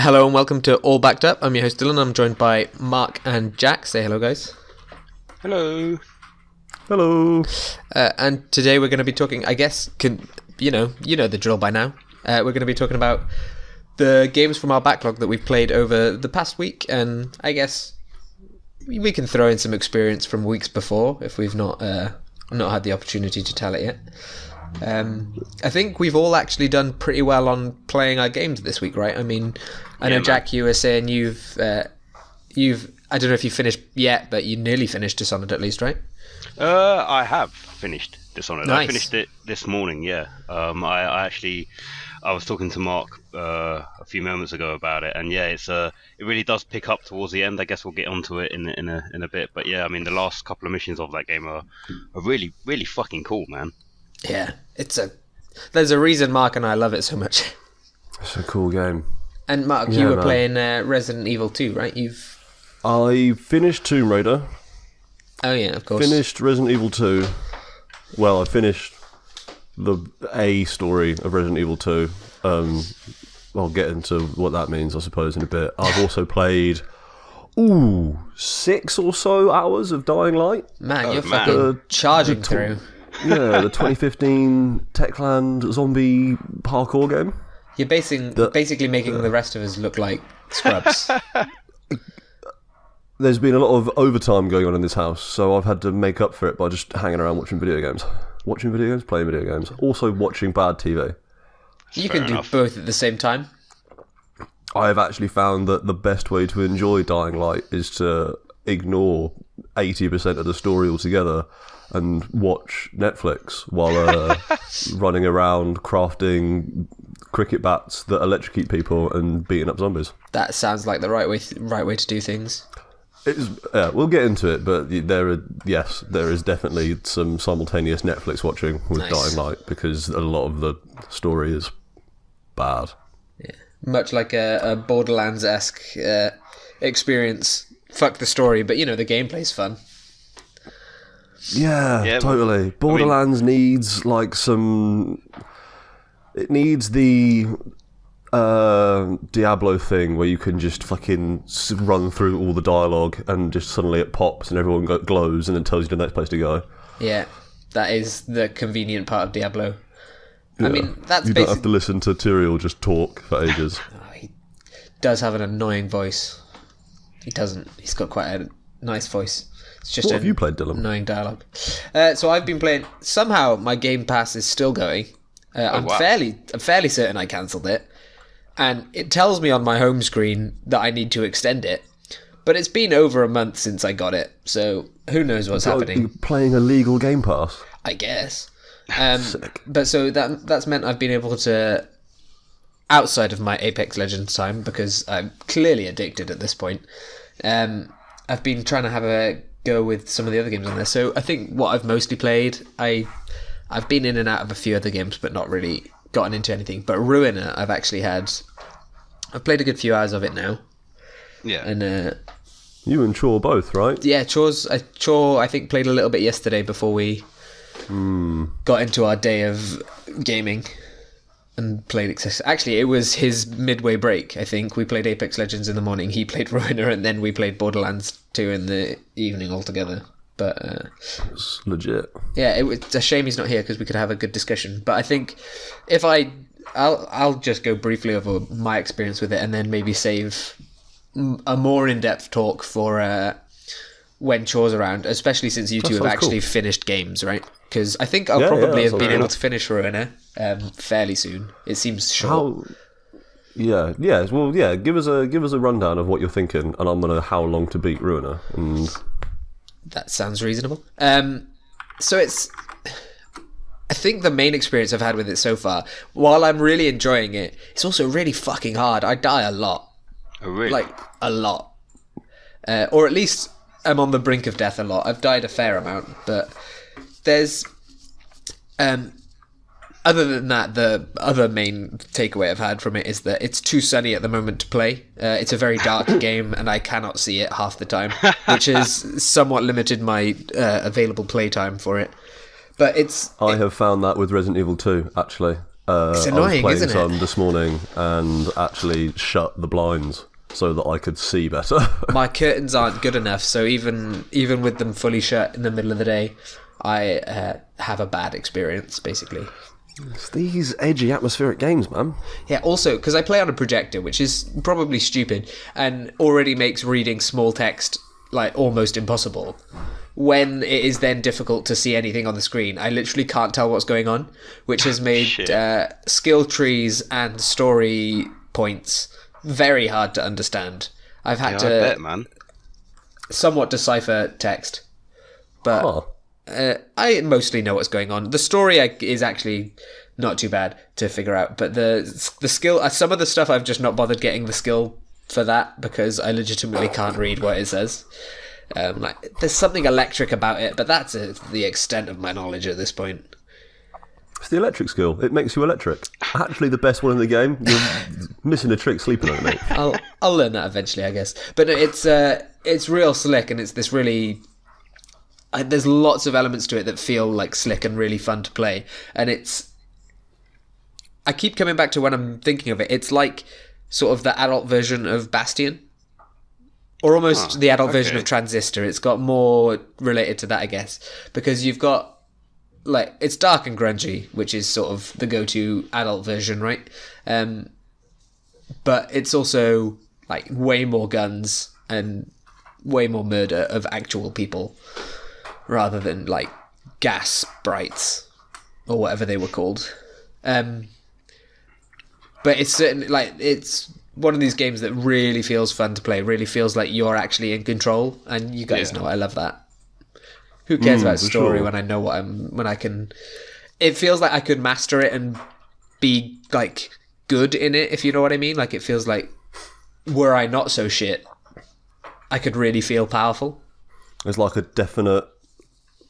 Hello and welcome to All Backed Up. I'm your host Dylan. I'm joined by Mark and Jack. Say hello, guys. Hello. Hello. And today we're going to be talking, I guess, you know the drill by now. We're going to be talking about the games from our backlog that we've played over the past week, and I guess we can throw in some experience from weeks before if we've not had the opportunity to tell it yet. I think we've all actually done pretty well on playing our games this week, right? I mean, I know, Jack, you were saying you've I don't know if you finished yet, but you nearly finished Dishonored at least, right? I have finished Dishonored. Nice. I finished it this morning, yeah. I was talking to Mark a few moments ago about it, and yeah, it really does pick up towards the end. I guess we'll get onto it in a bit, but yeah, I mean, the last couple of missions of that game are really, really fucking cool, man. Yeah, there's a reason Mark and I love it so much. It's a cool game. And Mark, you were playing Resident Evil 2, right? I finished Tomb Raider. Oh yeah, of course. Finished Resident Evil 2. Well, I finished the A story of Resident Evil 2. I'll get into what that means, I suppose, in a bit. I've also played 6 or so hours of Dying Light. Man, you're fucking charging through. Yeah, the 2015 Techland zombie parkour game. You're basically making the rest of us look like scrubs. There's been a lot of overtime going on in this house, so I've had to make up for it by just hanging around watching video games. Watching video games, playing video games. Also watching bad TV. You can do both at the same time. I have actually found that the best way to enjoy Dying Light is to ignore 80% of the story altogether and watch Netflix while running around crafting cricket bats that electrocute people and beating up zombies. That sounds like the right way to do things. We'll get into it, but there is definitely some simultaneous Netflix watching with Dying Light because a lot of the story is bad. Yeah, much like a Borderlands-esque experience. Fuck the story, but the gameplay's fun. Yeah, totally. Borderlands needs it needs the Diablo thing where you can just fucking run through all the dialogue and just suddenly it pops and everyone glows and it tells you the next place to go. Yeah, that is the convenient part of Diablo. Yeah. I mean, you don't have to listen to Tyrael just talk for ages. He does have an annoying voice. He doesn't. He's got quite a nice voice. It's just what have you played, Dylan? Annoying dialogue. So I've been playing. Somehow my Game Pass is still going. I'm fairly certain I cancelled it, and it tells me on my home screen that I need to extend it. But it's been over a month since I got it, so who knows what's happening? You're playing a legal Game Pass, I guess. But so that's meant I've been able to, outside of my Apex Legends time, because I'm clearly addicted at this point. I've been trying to have a go with some of the other games on there. So I think what I've mostly played, I've been in and out of a few other games, but not really gotten into anything. But Ruiner, I've played a good few hours of it now. Yeah. And you and Chor both, right? Yeah, Chor I think played a little bit yesterday before we got into our day of gaming and played. Actually, it was his midway break. I think we played Apex Legends in the morning. He played Ruiner, and then we played Borderlands 2 in the evening altogether. But it's legit. Yeah, it's a shame he's not here because we could have a good discussion. But I think if I'll just go briefly over my experience with it, and then maybe save a more in-depth talk for when Chor's around, especially since you two have actually finished games, right? Because I think I'll probably have been able to finish Ruiner fairly soon. It seems short. Well, give us a rundown of what you're thinking, and I'm gonna how long to beat Ruiner. And that sounds reasonable. So I think the main experience I've had with it so far, while I'm really enjoying it, it's also really fucking hard. I die a lot. Oh, really? Like, a lot. Or at least I'm on the brink of death a lot. I've died a fair amount, but there's... other than that, the other main takeaway I've had from it is that it's too sunny at the moment to play. It's a very dark game, and I cannot see it half the time, which has somewhat limited my available playtime for it. But I have found that with Resident Evil 2, actually. It's I annoying, was isn't playing it? some this morning and actually shut the blinds so that I could see better. My curtains aren't good enough, so even with them fully shut in the middle of the day, I have a bad experience, basically. It's these edgy atmospheric games, man. Yeah, also, because I play on a projector, which is probably stupid, and already makes reading small text, like, almost impossible. When it is then difficult to see anything on the screen, I literally can't tell what's going on, which has made skill trees and story points very hard to understand. I've had to I bet, man. somewhat decipher text, but I mostly know what's going on. The story is actually not too bad to figure out, but the skill, some of the stuff I've just not bothered getting the skill for that because I legitimately can't read what it says. Like, there's something electric about it, but that's the extent of my knowledge at this point. It's the electric skill. It makes you electric. Actually, the best one in the game. You're missing a trick sleeping on it, mate. I'll learn that eventually, I guess. But it's real slick, and it's this really. There's lots of elements to it that feel like slick and really fun to play, and it's. I keep coming back to when I'm thinking of it. It's like sort of the adult version of Bastion. Or almost the adult version of Transistor. It's got more related to that, I guess. Because you've got, like, it's dark and grungy, which is sort of the go-to adult version, right? But it's also, like, way more guns and way more murder of actual people. Rather than, like, gas sprites. Or whatever they were called. But it's certainly, like, it's one of these games that really feels fun to play, really feels like you're actually in control, and you guys know I love that. Who cares about story when I know when I can... It feels like I could master it and be, like, good in it, if you know what I mean. Like, it feels like, were I not so shit, I could really feel powerful. There's like a definite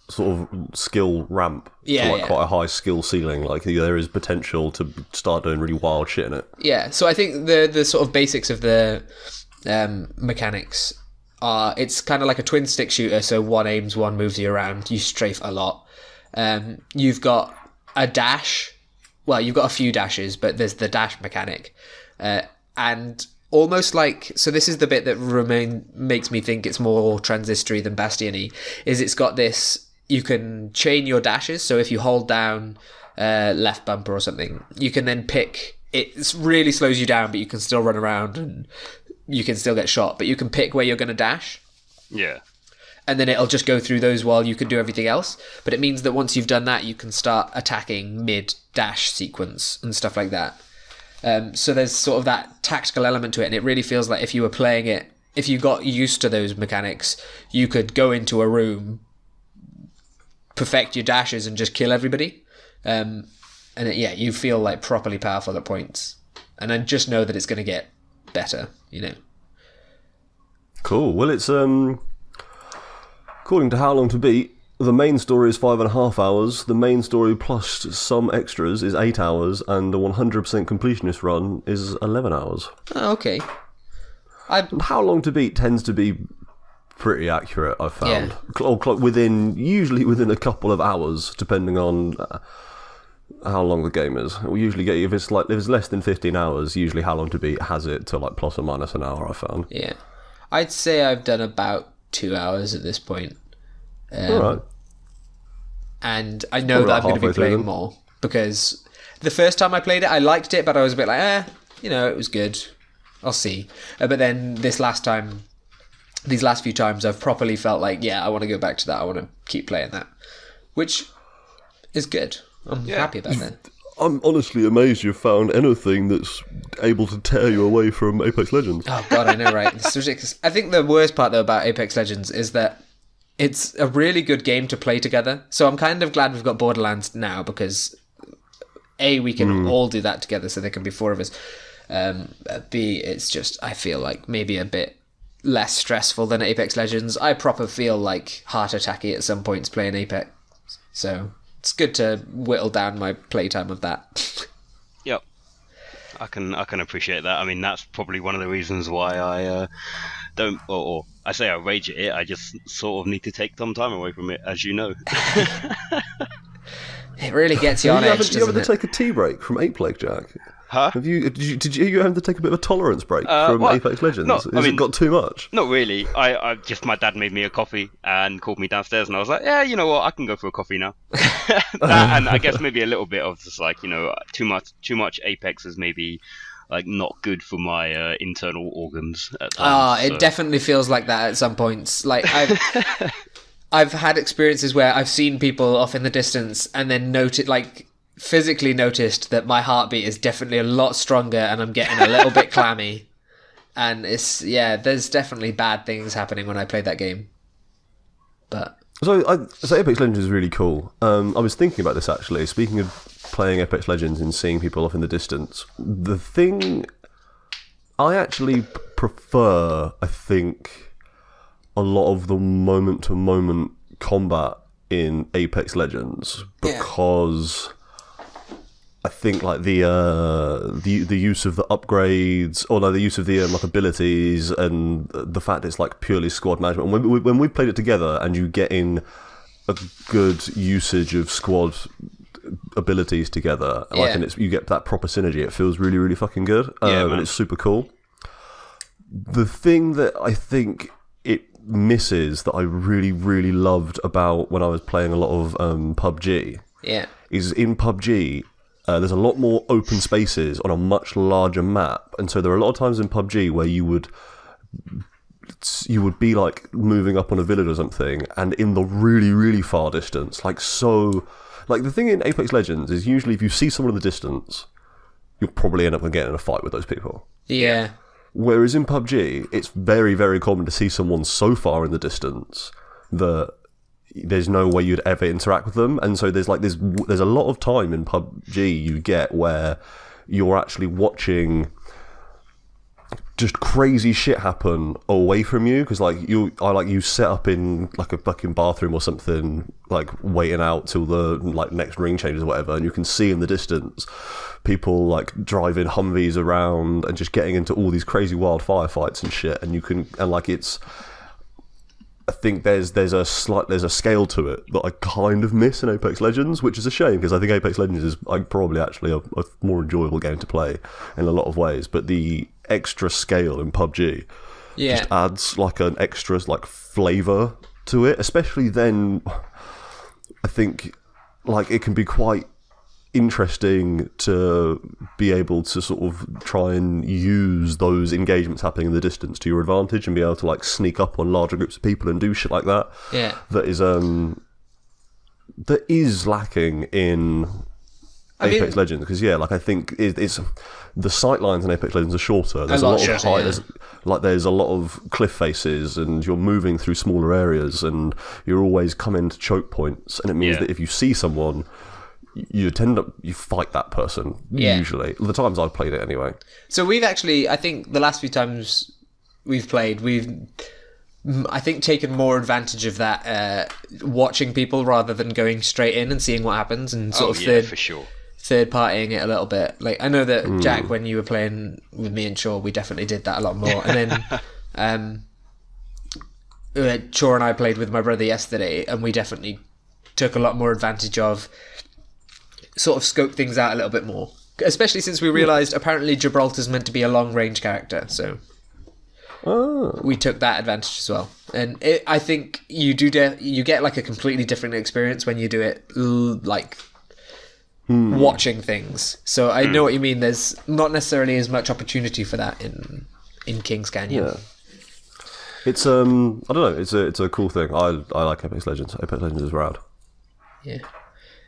sort of skill ramp to quite a high skill ceiling. Like, there is potential to start doing really wild shit in it. Yeah, so I think the sort of basics of the mechanics are, it's kind of like a twin stick shooter, so one aims, one moves you around, you strafe a lot. You've got a dash, well, you've got a few dashes, but there's the dash mechanic. And almost like, so this is the bit that makes me think it's more transistory than Bastion-y, is it's got this, you can chain your dashes, so if you hold down left bumper or something, you can then pick, it really slows you down, but you can still run around and you can still get shot, but you can pick where you're going to dash. Yeah. And then it'll just go through those while you can do everything else. But it means that once you've done that, you can start attacking mid-dash sequence and stuff like that. So there's sort of that tactical element to it, and it really feels like if you were playing it, if you got used to those mechanics, you could go into a room, perfect your dashes, and just kill everybody. You feel like properly powerful at points. And I just know that it's going to get better, you know. Cool. Well, it's according to How Long to Beat, the main story is 5.5 hours. The main story plus some extras is 8 hours, and the 100% completionist run is 11 hours. Oh, okay. How Long to Beat tends to be pretty accurate, I've found. Usually within a couple of hours, depending on how long the game is. We'll usually get, if it's less than 15 hours, usually How Long to Beat has it to like plus or minus an hour, I found. Yeah. I'd say I've done about 2 hours at this point. Alright. And I know that I'm going to be playing more, because the first time I played it, I liked it, but I was a bit like, it was good. I'll see. But then these last few times, I've properly felt like, I want to go back to that. I want to keep playing that, which is good. I'm happy about that. I'm honestly amazed you've found anything that's able to tear you away from Apex Legends. Oh god, I know, right? It's ridiculous. I think the worst part though about Apex Legends is that it's a really good game to play together. So I'm kind of glad we've got Borderlands now, because A, we can all do that together, so there can be 4 of us. B, it's just, I feel like maybe a bit less stressful than Apex Legends. I proper feel like heart attacky at some points playing Apex. So it's good to whittle down my playtime of that. Yep. I can appreciate that. I mean, that's probably one of the reasons why I don't, or I say I rage at it. I just sort of need to take some time away from it, as you know. It really gets you on edge, Did you ever doesn't it? take a tea break from Ape Plague, Jack? Huh? Did you have to take a bit of a tolerance break from Apex Legends? Has it got too much? Not really. I just, my dad made me a coffee and called me downstairs, and I was like, yeah, you know what, I can go for a coffee now. And I guess maybe a little bit of just like, too much Apex is maybe like not good for my internal organs at times. It definitely feels like that at some points. Like I've had experiences where I've seen people off in the distance and then physically noticed that my heartbeat is definitely a lot stronger and I'm getting a little bit clammy. And there's definitely bad things happening when I play that game. But So Apex Legends is really cool. I was thinking about this actually. Speaking of playing Apex Legends and seeing people off in the distance, the thing I actually prefer, I think, a lot of the moment-to-moment combat in Apex Legends because I think like the use of the upgrades, or the use of the abilities, and the fact it's like purely squad management. When we played it together, and you get in a good usage of squad abilities together, and you get that proper synergy. It feels really, really fucking good, and it's super cool. The thing that I think it misses that I really, really loved about when I was playing a lot of PUBG, is in PUBG. There's a lot more open spaces on a much larger map, and so there are a lot of times in PUBG where you would be like moving up on a village or something, and in the really, really far distance, the thing in Apex Legends is usually if you see someone in the distance, you'll probably end up getting in a fight with those people. yeah. Whereas in PUBG, it's very, very common to see someone so far in the distance that there's no way you'd ever interact with them, and so there's a lot of time in PUBG you get where you're actually watching just crazy shit happen away from you, because you set up in like a fucking bathroom or something, like waiting out till the next ring changes or whatever, and you can see in the distance people like driving Humvees around and just getting into all these crazy wild firefights and shit, I think there's a scale to it that I kind of miss in Apex Legends, which is a shame because I think Apex Legends is probably actually a more enjoyable game to play in a lot of ways. But the extra scale in PUBG just adds like an extra flavour to it, especially then. I think like it can be quite interesting to be able to sort of try and use those engagements happening in the distance to your advantage and be able to like sneak up on larger groups of people and do shit like that. That is lacking in Apex Legends, because I think it's the sight lines in Apex Legends are shorter. There's a lot of height. There's a lot of cliff faces, and you're moving through smaller areas, and you're always coming to choke points, and it means that if you see someone, you fight that person, usually. The times I've played it anyway. So we've actually, I think the last few times we've played, I think taken more advantage of that, watching people rather than going straight in and seeing what happens, and sort of for sure. third partying it a little bit. Like I know that Jack, when you were playing with me and Shaw, we definitely did that a lot more. And then Shaw and I played with my brother yesterday, and we definitely took a lot more advantage of sort of scope things out a little bit more, especially since we realised apparently Gibraltar's meant to be a long range character, so we took that advantage as well. And I think you get like a completely different experience when you do it watching things. So I know what you mean. There's not necessarily as much opportunity for that in King's Canyon. Yeah. It's I don't know. It's a cool thing. I like Apex Legends. Apex Legends is rad. Yeah.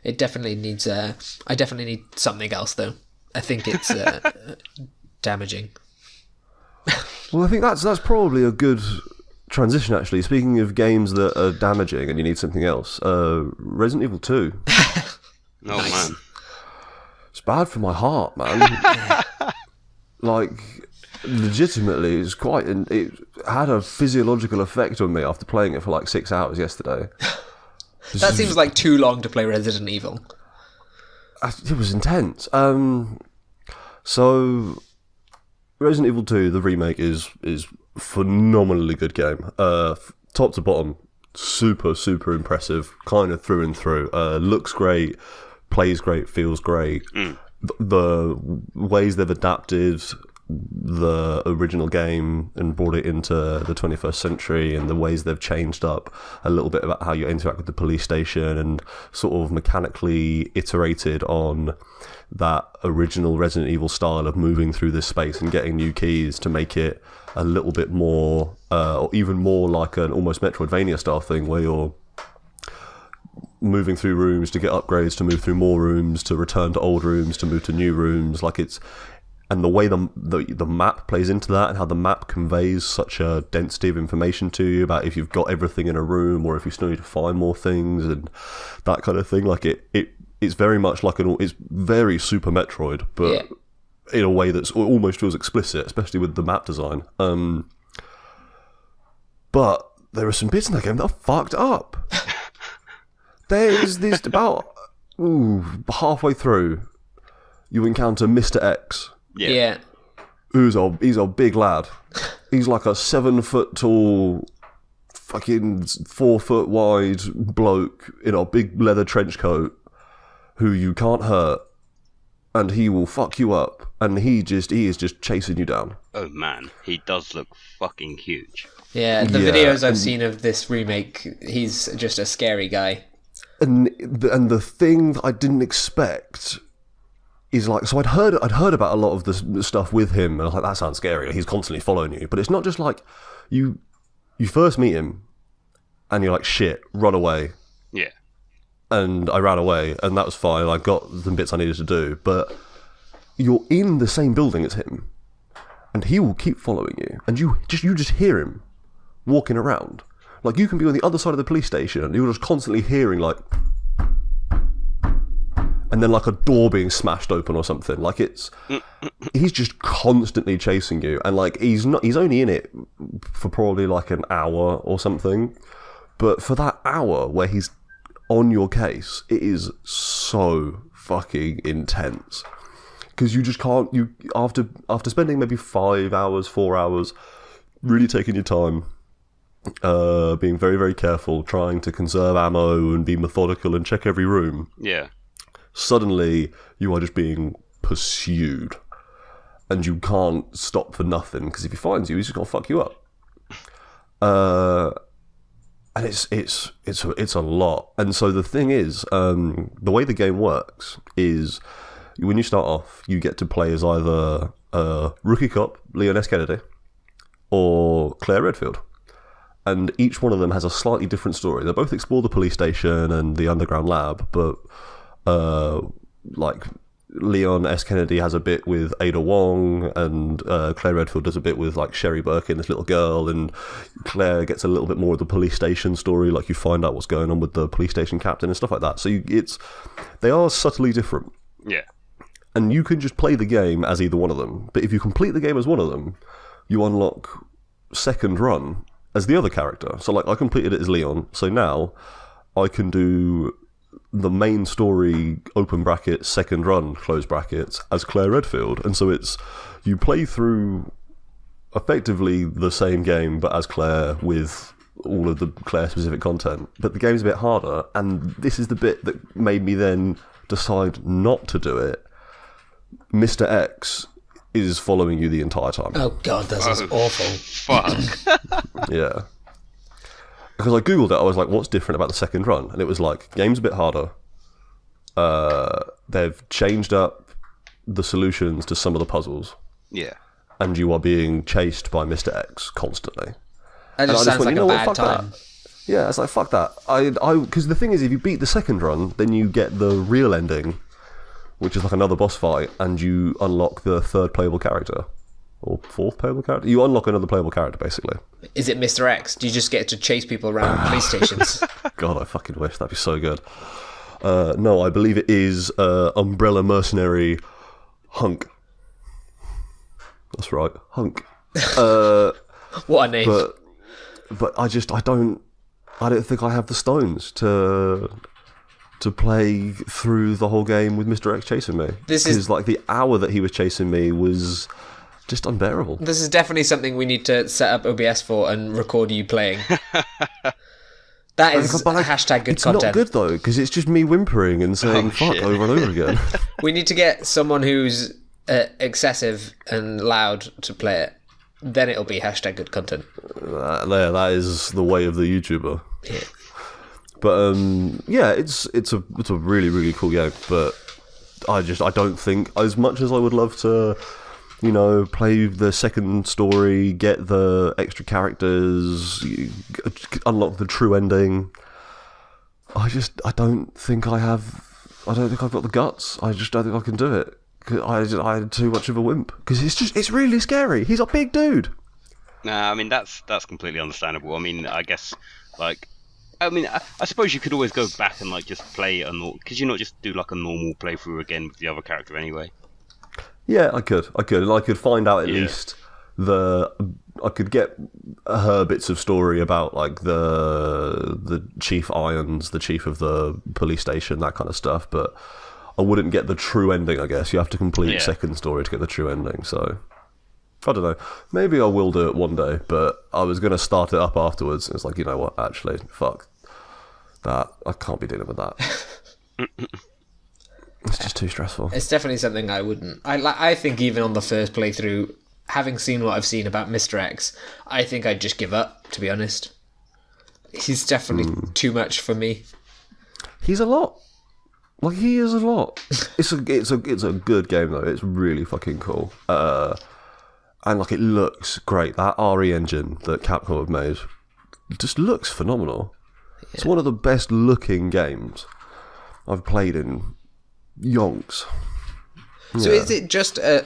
It definitely needs. I definitely need something else, though. I think it's damaging. Well, I think that's probably a good transition, actually. Speaking of games that are damaging and you need something else, Resident Evil 2. Man, it's bad for my heart, man. Like, legitimately, it had a physiological effect on me after playing it for like 6 hours yesterday. That seems like too long to play Resident Evil. It was intense. So, Resident Evil 2, the remake, is phenomenally good game. Top to bottom, super, super impressive, kind of through and through. Looks great, plays great, feels great. The ways they've adapted the original game and brought it into the 21st century, and the ways they've changed up a little bit about how you interact with the police station, and sort of mechanically iterated on that original Resident Evil style of moving through this space and getting new keys to make it a little bit more, or even more like an almost Metroidvania style thing, where you're moving through rooms to get upgrades, to move through more rooms, to return to old rooms, to move to new rooms. Like it's, and the way the map plays into that, and how the map conveys such a density of information to you about if you've got everything in a room or if you still need to find more things and that kind of thing. Like it's very much like it's very Super Metroid, but in a way that's almost feels explicit, especially with the map design. But there are some bits in that game that are fucked up. There's this about halfway through, you encounter Mr. X. Yeah. He's a big lad. He's like a 7 foot tall, fucking 4 foot wide bloke in a big leather trench coat who you can't hurt, and he will fuck you up, and he is just chasing you down. Oh man, he does look fucking huge. Yeah, the videos I've seen of this remake, he's just a scary guy. And the thing that I didn't expect is like, so I'd heard about a lot of this stuff with him, and I was like, that sounds scary. He's constantly following you, but it's not just like you first meet him, and you're like, shit, run away. Yeah. And I ran away, and that was fine. I got the bits I needed to do, but you're in the same building as him, and he will keep following you, and you just hear him walking around. Like, you can be on the other side of the police station, and you're just constantly hearing like, and then like a door being smashed open or something. Like he's just constantly chasing you, and like he's only in it for probably like an hour or something, but for that hour where he's on your case, it is so fucking intense, because you just can't, after spending maybe 5 hours, 4 hours really taking your time, being very, very careful, trying to conserve ammo and be methodical and check every room. Yeah. Suddenly, you are just being pursued, and you can't stop for nothing, because if he finds you, he's just gonna fuck you up. And it's a lot. And so the thing is, the way the game works is, when you start off, you get to play as either rookie cop Leon S. Kennedy or Claire Redfield. And each one of them has a slightly different story. They both explore the police station and the underground lab, but like Leon S. Kennedy has a bit with Ada Wong, and Claire Redfield does a bit with like Sherry Birkin, this little girl, and Claire gets a little bit more of the police station story, like you find out what's going on with the police station captain and stuff like that. So they are subtly different. Yeah. And you can just play the game as either one of them, but if you complete the game as one of them, you unlock second run as the other character. So like, I completed it as Leon, so now I can do the main story, open brackets, second run, close brackets, as Claire Redfield. And so you play through effectively the same game, but as Claire, with all of the Claire specific content. But the game's a bit harder, and this is the bit that made me then decide not to do it. Mr. X is following you the entire time. Oh god, this is awful. Fuck. Yeah. Because I googled it, I was like, what's different about the second run? And it was like, game's a bit harder. They've changed up the solutions to some of the puzzles. Yeah. And you are being chased by Mr. X constantly. That just sounds like a bad time. Yeah, it's like, fuck that. Because the thing is, if you beat the second run, then you get the real ending, which is like another boss fight, and you unlock the third playable character. Or fourth playable character? You unlock another playable character, basically. Is it Mr. X? Do you just get to chase people around police stations? God, I fucking wish. That'd be so good. No, I believe it is Umbrella Mercenary Hunk. That's right, Hunk. What a name. But I don't think I have the stones to play through the whole game with Mr. X chasing me. Because like the hour that he was chasing me was just unbearable. This is definitely something we need to set up OBS for and record you playing. That is But, like, hashtag good it's content. not good though, because it's just me whimpering and saying fuck shit. over and over again. We need to get someone who's excessive and loud to play it. Then it'll be hashtag good content. That is the way of the YouTuber. Yeah. But yeah, it's a really, really cool game. But I don't think, as much as I would love to, you know, play the second story, get the extra characters, unlock the true ending, I don't think I've got the guts. I just don't think I can do it. I'm too much of a wimp. Because it's really scary. He's a big dude. Nah, I mean that's completely understandable. I mean, I guess I suppose you could always go back and like just play a normal. Could you not just do like a normal playthrough again with the other character anyway? Yeah, I could, and I could find out at least I could get her bits of story about like the Chief Irons, the chief of the police station, that kind of stuff. But I wouldn't get the true ending. I guess you have to complete the second story to get the true ending. So I don't know. Maybe I will do it one day. But I was going to start it up afterwards. And it's like, you know what? Actually, fuck that. I can't be dealing with that. It's just too stressful. It's definitely something I wouldn't. I think even on the first playthrough, having seen what I've seen about Mr. X, I think I'd just give up, to be honest. He's definitely too much for me. He's a lot. Like, he is a lot. It's a good game though. It's really fucking cool. And like, it looks great. That RE engine that Capcom have made just looks phenomenal. Yeah. It's one of the best looking games I've played in yonks. So is it just a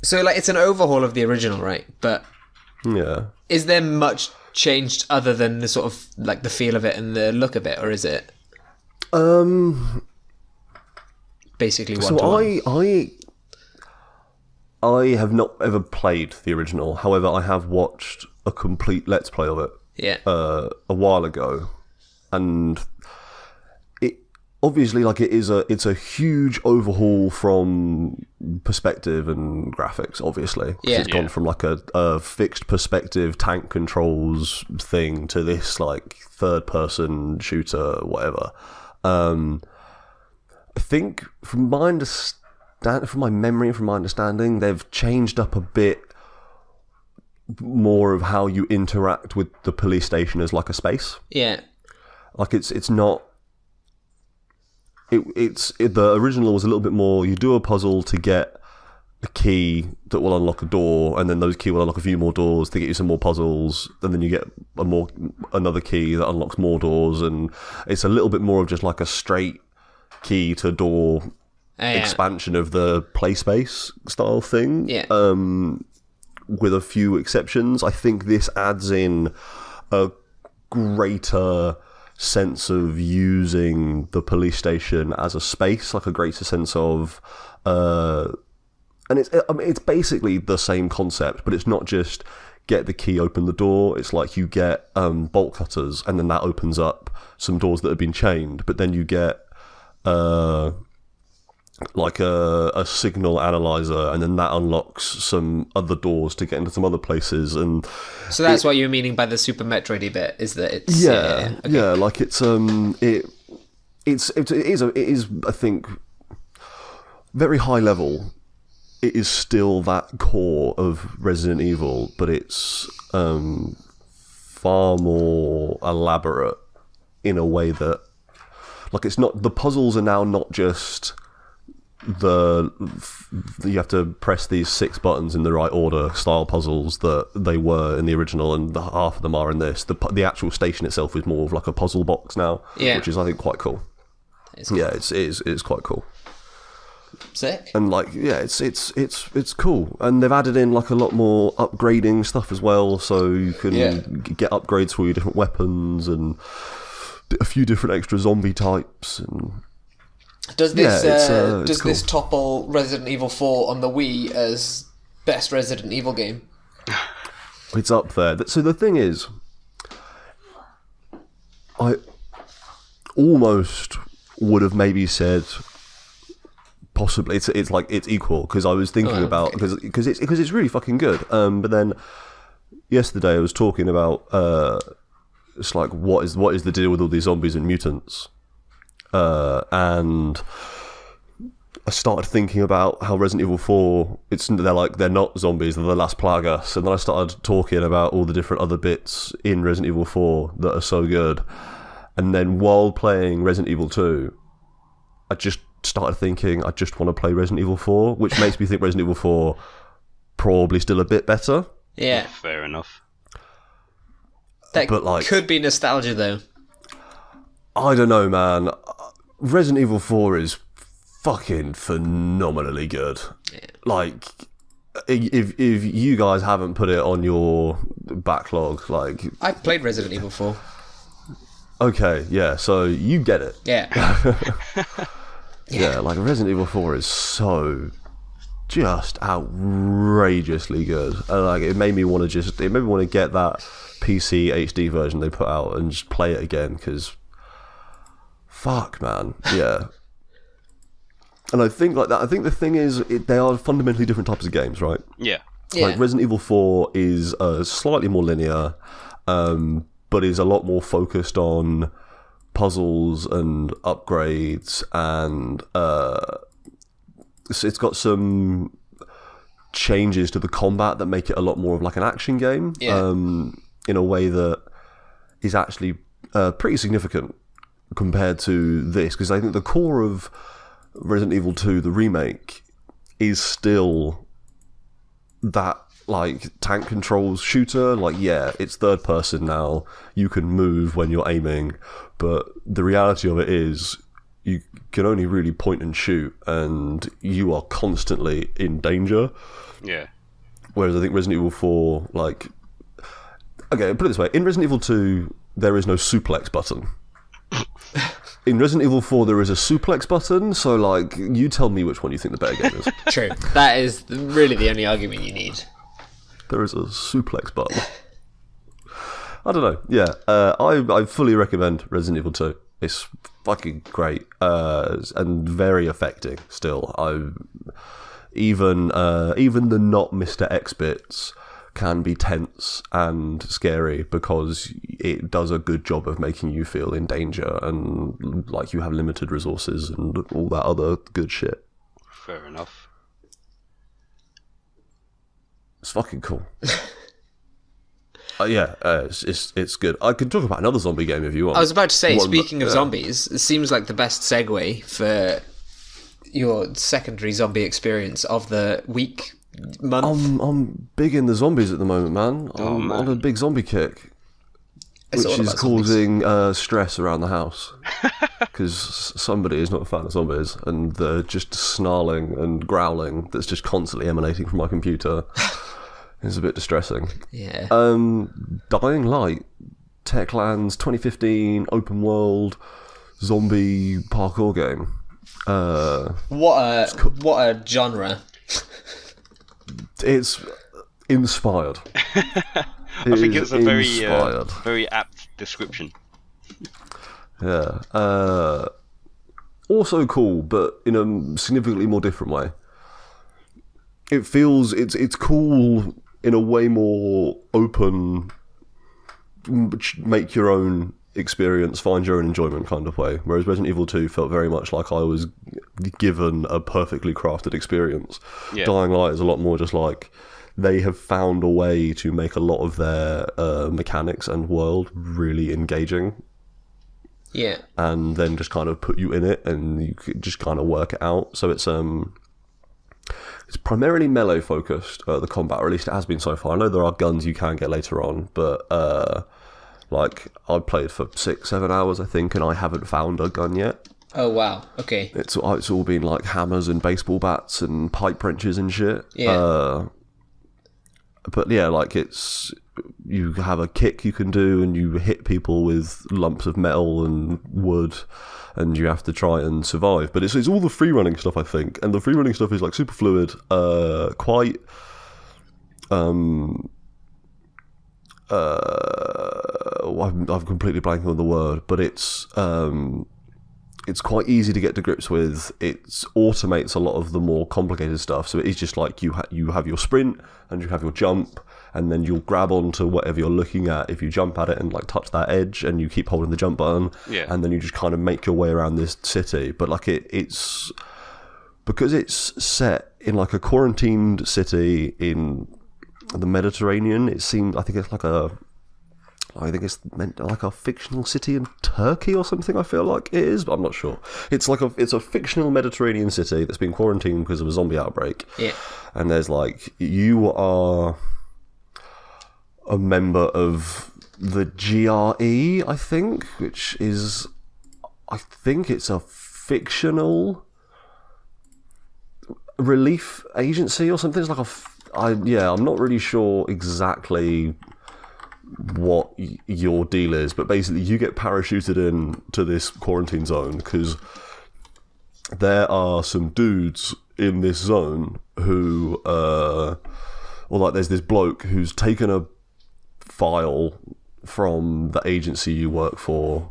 so like it's an overhaul of the original, right? But yeah, is there much changed other than the sort of like the feel of it and the look of it, or is it basically one to one? I have not ever played the original. However, I have watched a complete Let's Play of it. Yeah. A while ago, and it obviously like it's a huge overhaul from perspective and graphics. Obviously, 'cause it's gone from like a fixed perspective tank controls thing to this like third person shooter, whatever. I think from my memory and from my understanding, they've changed up a bit more of how you interact with the police station as like a space. Yeah. Like it's not. The original was a little bit more. You do a puzzle to get a key that will unlock a door, and then those key will unlock a few more doors to get you some more puzzles, and then you get another key that unlocks more doors, and it's a little bit more of just like a straight key to door expansion of the play space style thing. Yeah. With a few exceptions, I think this adds in a greater sense of using the police station as a space, like a greater sense of, and it's basically the same concept, but it's not just get the key, open the door. It's like you get bolt cutters, and then that opens up some doors that have been chained, but then you get like a signal analyzer, and then that unlocks some other doors to get into some other places. And so that's what you're meaning by the Super Metroid bit, is that it's yeah, like it is I think very high level. It is still that core of Resident Evil, but it's far more elaborate in a way that, like, it's not, the puzzles are now not just you have to press these 6 buttons in the right order style puzzles that they were in the original, and half of them are in this. The actual station itself is more of like a puzzle box now, which is, I think, quite cool. Yeah, it's quite cool. Sick. And like, yeah, it's cool, and they've added in like a lot more upgrading stuff as well, so you can get upgrades for your different weapons and a few different extra zombie types. And does this cool. this topple Resident Evil 4 on the Wii as best Resident Evil game? It's up there. So the thing is, I almost would have maybe said possibly it's equal, because I was thinking about, because it's really fucking good. But then yesterday I was talking about it's like what is the deal with all these zombies and mutants, and I started thinking about how Resident Evil 4, they're not zombies, they're the last plague us, and then I started talking about all the different other bits in Resident Evil 4 that are so good, and then while playing Resident Evil 2, I just started thinking I just want to play Resident Evil 4, which makes me think Resident Evil 4 probably still a bit better. Yeah. Fair enough. That But, like, could be nostalgia, though. I don't know, man. Resident Evil 4 is fucking phenomenally good. Yeah. Like, if you guys haven't put it on your backlog, like, I played Resident Evil 4. okay, yeah, so you get it. Yeah. Yeah, like Resident Evil 4 is so just outrageously good. And like it made me want to get that PC HD version they put out and just play it again, because fuck, man. Yeah. And I think like that. I think the thing is, they are fundamentally different types of games, right? Yeah. Like Resident Evil 4 is slightly more linear, but is a lot more focused on puzzles and upgrades, and it's got some changes to the combat that make it a lot more of like an action game, in a way that is actually pretty significant compared to this, because I think the core of Resident Evil 2, the remake, is still that like tank controls shooter. Like, yeah, it's third person now, you can move when you're aiming, but the reality of it is you can only really point and shoot, and you are constantly in danger. Yeah. Whereas I think Resident Evil 4, like, okay, put it this way, in Resident Evil 2 there is no suplex button. In Resident Evil 4 there is a suplex button, so like, you tell me which one you think the better game is. True. That is really the only argument you need. There is a suplex button. I don't know. Yeah, I fully recommend Resident Evil 2. It's fucking great, and very affecting still. Even the not Mr. X bits can be tense and scary, because it does a good job of making you feel in danger and like you have limited resources and all that other good shit. Fair enough. It's fucking cool. It's good. I could talk about another zombie game if you want. I was about to say, speaking of zombies, it seems like the best segue for your secondary zombie experience of the week, month. I'm big in the zombies at the moment, man. I'm on a big zombie kick, It's which all is about zombies. causing stress around the house, because somebody is not a fan of zombies, and they're just snarling and growling that's just constantly emanating from my computer. It's a bit distressing. Yeah. Dying Light, Techland's 2015 open world zombie parkour game. What a genre. It's inspired. I think it's a inspired. very apt description. Yeah. Also cool, but in a significantly more different way. It feels it's cool in a way more open, make your own experience, find your own enjoyment kind of way. Whereas Resident Evil 2 felt very much like I was given a perfectly crafted experience. Yeah. Dying Light is a lot more just like they have found a way to make a lot of their mechanics and world really engaging. Yeah. And then just kind of put you in it, and you could just kind of work it out. So it's primarily melee focused, the combat, or at least it has been so far. I know there are guns you can get later on, but like I played for 6-7 hours I think, and I haven't found a gun yet. Oh wow. Okay. It's all been like hammers and baseball bats and pipe wrenches and shit. Yeah. But yeah, like you have a kick you can do, and you hit people with lumps of metal and wood, and you have to try and survive. But it's all the free running stuff, I think, and the free running stuff is like super fluid, quite I'm completely blanking on the word, but it's it's quite easy to get to grips with. It automates a lot of the more complicated stuff. So it is just like you have your sprint and you have your jump, and then you'll grab onto whatever you're looking at if you jump at it and like touch that edge, and you keep holding the jump button, and then you just kind of make your way around this city. But like it's because it's set in like a quarantined city in the Mediterranean. I think it's meant like a fictional city in Turkey or something. I feel like it is, but I'm not sure. It's a fictional Mediterranean city that's been quarantined because of a zombie outbreak. Yeah, and there's like you are a member of the GRE, I think, which is, I think it's a fictional relief agency or something. It's like I'm not really sure exactly what your deal is, but basically you get parachuted in to this quarantine zone because there are some dudes in this zone who, there's this bloke who's taken a file from the agency you work for,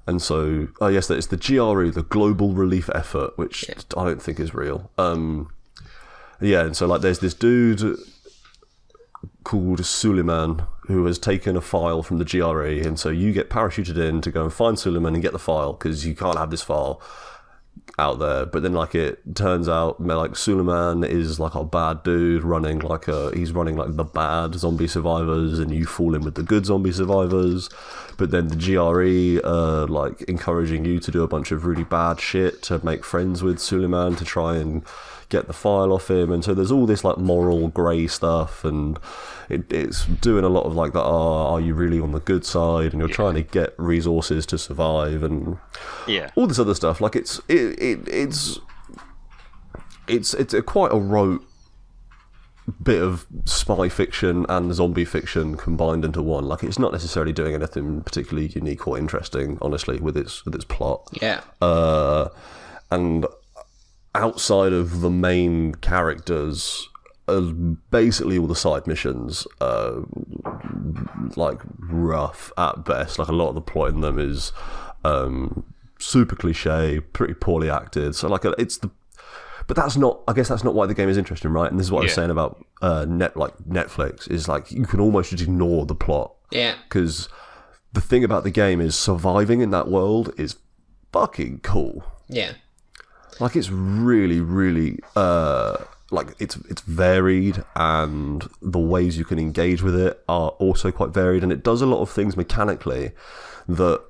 and so it's the GRE, the Global Relief Effort, which I don't think is real. And so like there's this dude called Suleiman who has taken a file from the GRE, and so you get parachuted in to go and find Suleiman and get the file because you can't have this file out there. But then like it turns out like Suleiman is like a bad dude he's running like the bad zombie survivors, and you fall in with the good zombie survivors. But then the GRE like encouraging you to do a bunch of really bad shit to make friends with Suleiman to try and get the file off him. And so there's all this like moral grey stuff, and it's doing a lot of like are you really on the good side, and you're trying to get resources to survive, and all this other stuff. Like it's quite a rote bit of spy fiction and zombie fiction combined into one. Like it's not necessarily doing anything particularly unique or interesting, honestly, with its plot. And outside of the main characters, basically all the side missions like rough at best. Like a lot of the plot in them is super cliche, pretty poorly acted. So like but that's not, I guess that's not why the game is interesting, right? And this is what I was saying about Netflix is like you can almost just ignore the plot. Yeah. Because the thing about the game is surviving in that world is fucking cool. Yeah. Like it's really, really like it's varied, and the ways you can engage with it are also quite varied, and it does a lot of things mechanically that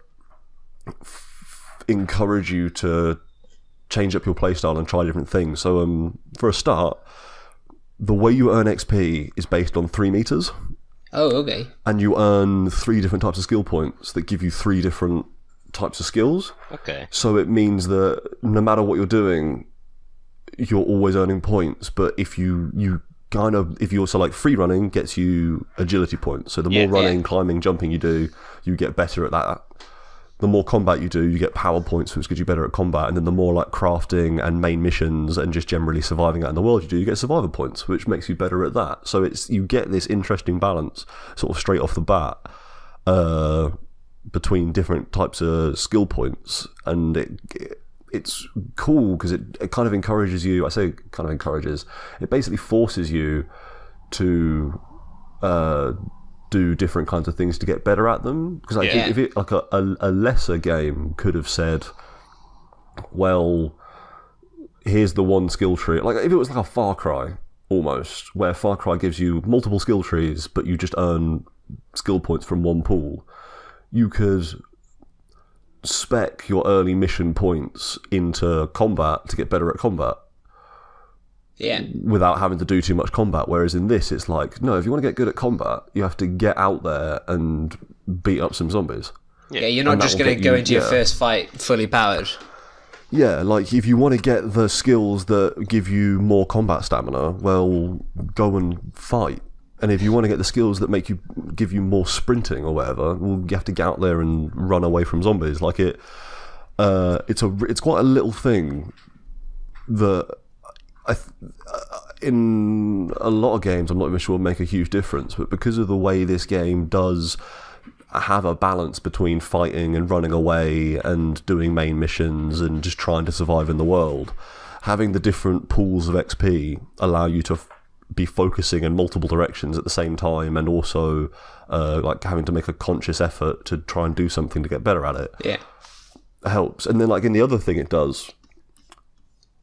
encourage you to change up your playstyle and try different things. So for a start, the way you earn XP is based on 3 meters. Oh, okay. And you earn 3 different types of skill points that give you 3 different types of skills. Okay. So it means that no matter what you're doing, you're always earning points. But if you're so like free running gets you agility points. So the more running, climbing, jumping you do, you get better at that. The more combat you do, you get power points, which gives you better at combat. And then the more like crafting and main missions and just generally surviving out in the world you do, you get survivor points, which makes you better at that. So you get this interesting balance sort of straight off the bat between different types of skill points. And it's cool because it kind of encourages you. I say kind of encourages. It basically forces you to do different kinds of things to get better at them. Because I think if it like a lesser game could have said, well, here's the one skill tree. Like if it was like a Far Cry almost, where Far Cry gives you multiple skill trees, but you just earn skill points from one pool, you could spec your early mission points into combat to get better at combat. Yeah. Without having to do too much combat. Whereas in this, it's like, no, if you want to get good at combat, you have to get out there and beat up some zombies. Yeah, you're not just going to go into your first fight fully powered. Yeah, like if you want to get the skills that give you more combat stamina, well, go and fight. And if you want to get the skills that give you more sprinting or whatever, well, you have to get out there and run away from zombies. Like it's quite a little thing that in a lot of games, I'm not even sure would make a huge difference. But because of the way this game does have a balance between fighting and running away and doing main missions and just trying to survive in the world. Having the different pools of XP allow you to be focusing in multiple directions at the same time, and also like having to make a conscious effort to try and do something to get better at it. Yeah, helps. And then like in the other thing it does,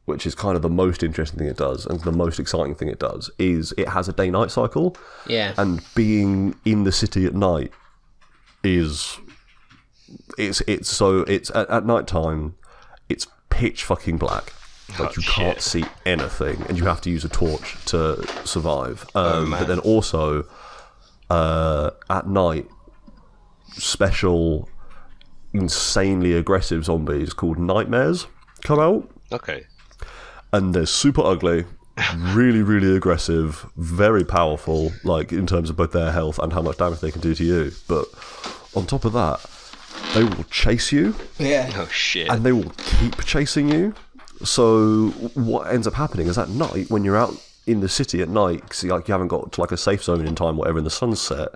which is kind of the most interesting thing it does and the most exciting thing it does, is it has a day-night cycle. Yeah. And being in the city at night is it's at night time it's pitch fucking black. Like you can't see anything, and you have to use a torch to survive. But then also at night, special insanely aggressive zombies called nightmares come out. Okay. And they're super ugly, really, really aggressive, very powerful, like in terms of both their health and how much damage they can do to you. But on top of that, they will chase you. Yeah. Oh shit. And they will keep chasing you. So what ends up happening is at night, when you're out in the city at night, because like you haven't got to like a safe zone in time, whatever, in the sunset,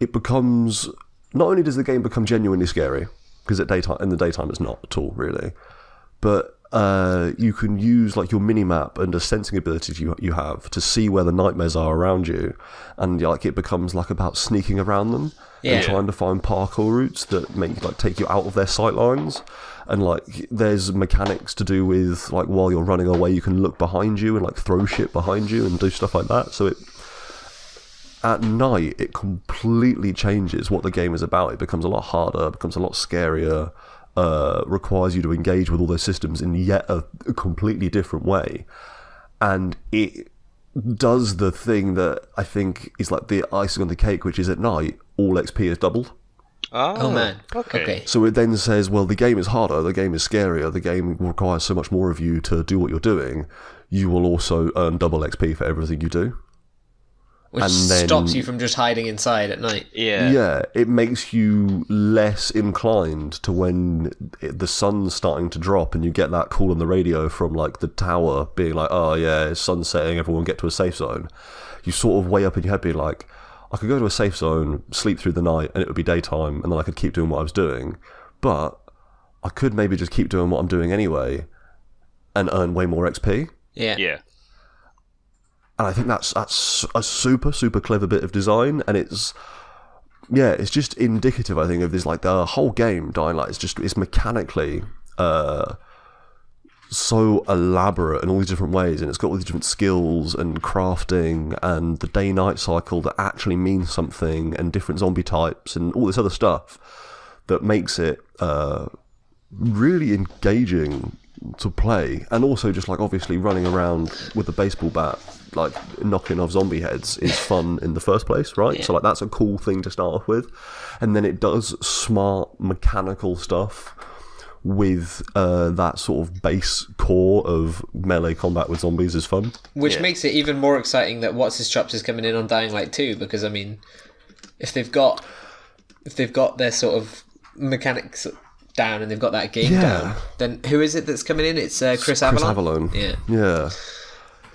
it becomes, not only does the game become genuinely scary, because in the daytime it's not at all really, but you can use like your mini-map and the sensing abilities you have to see where the nightmares are around you, and like it becomes like about sneaking around them and trying to find parkour routes that make like take you out of their sight lines. And like there's mechanics to do with like while you're running away you can look behind you and like throw shit behind you and do stuff like that. So at night it completely changes what the game is about. It becomes a lot harder, becomes a lot scarier, requires you to engage with all those systems in yet a completely different way, and it does the thing that I think is like the icing on the cake, which is at night all XP is doubled. Oh man. Okay. So it then says, well, the game is harder, the game is scarier, the game requires so much more of you to do what you're doing, you will also earn double XP for everything you do. Which stops you from just hiding inside at night. Yeah. It makes you less inclined to when the sun's starting to drop and you get that call on the radio from like the tower being like, oh yeah, it's sun setting, everyone get to a safe zone. You sort of way up in your head being like, I could go to a safe zone, sleep through the night, and it would be daytime, and then I could keep doing what I was doing. But I could maybe just keep doing what I'm doing anyway and earn way more XP. Yeah. Yeah. And I think that's a super, super clever bit of design, and it's just indicative, I think, of this, like, the whole game, Dying Light, it's mechanically so elaborate in all these different ways, and it's got all these different skills and crafting and the day-night cycle that actually means something, and different zombie types and all this other stuff that makes it really engaging to play. And also just like obviously running around with a baseball bat like knocking off zombie heads is fun in the first place, right? Yeah. So like that's a cool thing to start off with, and then it does smart mechanical stuff with that sort of base core of melee combat with zombies is fun. Which makes it even more exciting that What's His Chops is coming in on Dying Light 2, because I mean, if they've got their sort of mechanics down and they've got that game down, then who is it that's coming in? It's Chris Avalon. Yeah.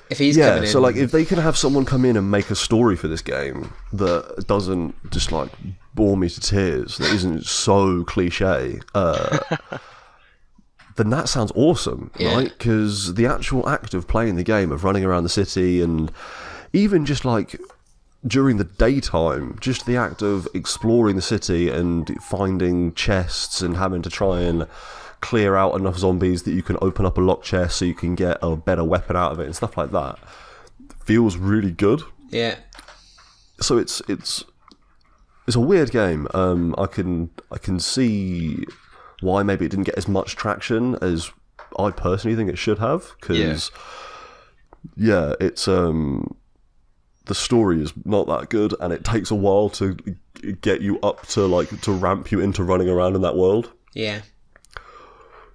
If he's coming in, so like if they can have someone come in and make a story for this game that doesn't just like bore me to tears, that isn't so cliche, then that sounds awesome, right? Because the actual act of playing the game, of running around the city, and even just like during the daytime, just the act of exploring the city and finding chests and having to try and clear out enough zombies that you can open up a locked chest so you can get a better weapon out of it and stuff like that, feels really good. Yeah. So it's a weird game. I can see why maybe it didn't get as much traction as I personally think it should have, because it's the story is not that good, and it takes a while to get you up to like to ramp you into running around in that world. Yeah.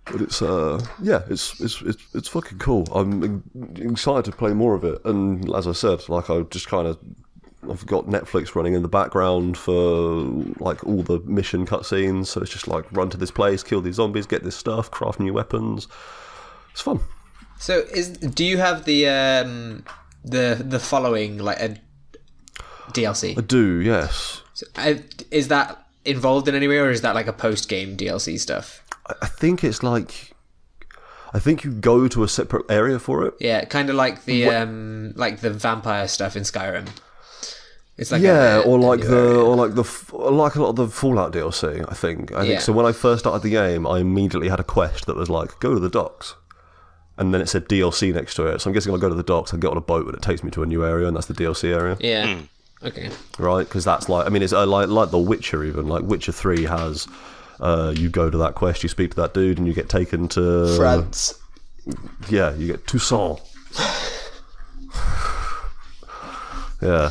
But it's it's fucking cool. I'm excited to play more of it, and as I said, like I've got Netflix running in the background for like all the mission cutscenes, so it's just like run to this place, kill these zombies, get this stuff, craft new weapons. It's fun. So do you have the following like a DLC? I do, yes. So, is that involved in any way, or is that like a post-game DLC stuff? I think it's like, I think you go to a separate area for it. Yeah, kind of like the vampire stuff in Skyrim. It's like or like area. like a lot of the Fallout DLC. I think so. When I first started the game, I immediately had a quest that was like, go to the docks, and then it said DLC next to it. So I'm guessing I'll go to the docks and get on a boat, and it takes me to a new area, and that's the DLC area. Yeah. Okay. Right, because that's like, I mean, it's like The Witcher even. Like Witcher 3 has, you go to that quest, you speak to that dude, and you get taken to France. Yeah, you get Toussaint. Yeah.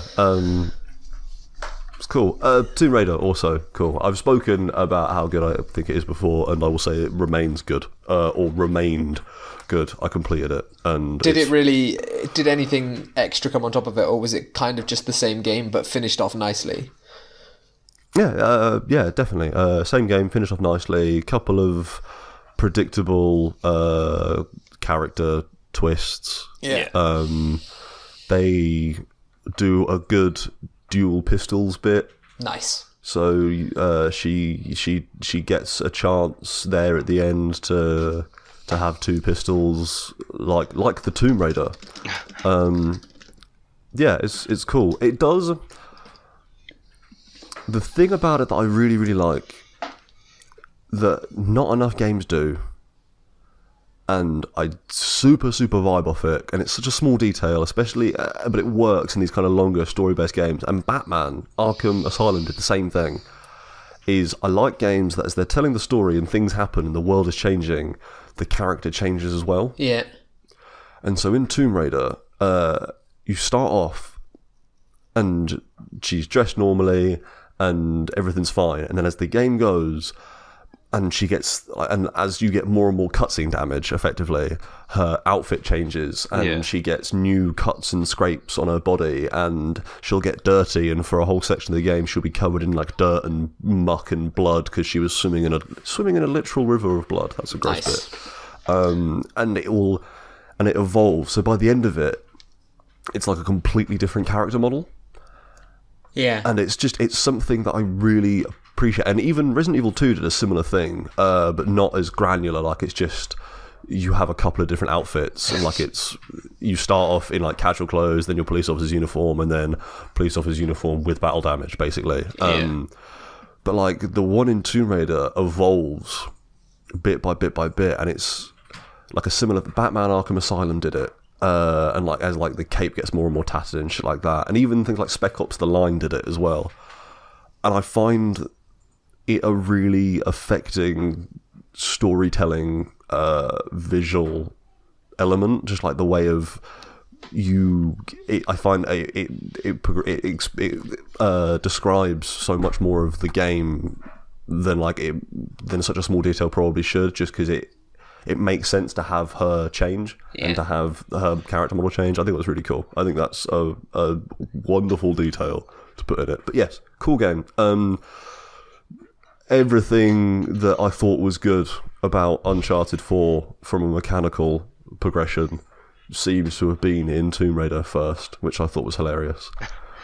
It's cool. Tomb Raider also cool. I've spoken about how good I think it is before, and I will say it remains good, or remained good. I completed it, and Did anything extra come on top of it, or was it kind of just the same game but finished off nicely? Yeah, definitely. Same game, finished off nicely. Couple of predictable character twists. Yeah. They do a good dual pistols bit. Nice. So she gets a chance there at the end to have two pistols like the Tomb Raider. Yeah, it's cool. It does. The thing about it that I really, really like that not enough games do, and I super vibe off it, and it's such a small detail, especially, but it works in these kind of longer story-based games. And Batman Arkham Asylum did the same thing. Is I like games that as they're telling the story and things happen and the world is changing, the character changes as well. Yeah. And so in Tomb Raider, you start off and she's dressed normally and everything's fine, and then as the game goes, and as you get more and more cutscene damage, effectively, her outfit changes, and she gets new cuts and scrapes on her body, and she'll get dirty, and for a whole section of the game, she'll be covered in like dirt and muck and blood because she was swimming in a literal river of blood. That's a gross bit. And it evolves. So by the end of it, it's like a completely different character model. Yeah. And it's something that I really appreciate. And even Resident Evil 2 did a similar thing, but not as granular. Like, it's just, you have a couple of different outfits, and like you start off in like casual clothes, then your police officer's uniform, and then police officer's uniform with battle damage, basically. But like the one in Tomb Raider evolves bit by bit by bit, and it's like a similar, Batman Arkham Asylum did it. And like as like the cape gets more and more tattered and shit like that, and even things like Spec Ops: The Line did it as well. And I find it a really affecting storytelling visual element, just like the way of I find it describes so much more of the game than such a small detail probably should, just because it makes sense to have her change and to have her character model change. I think that's really cool. I think that's a wonderful detail to put in it. But yes, cool game. Everything that I thought was good about Uncharted 4 from a mechanical progression seems to have been in Tomb Raider first, which I thought was hilarious.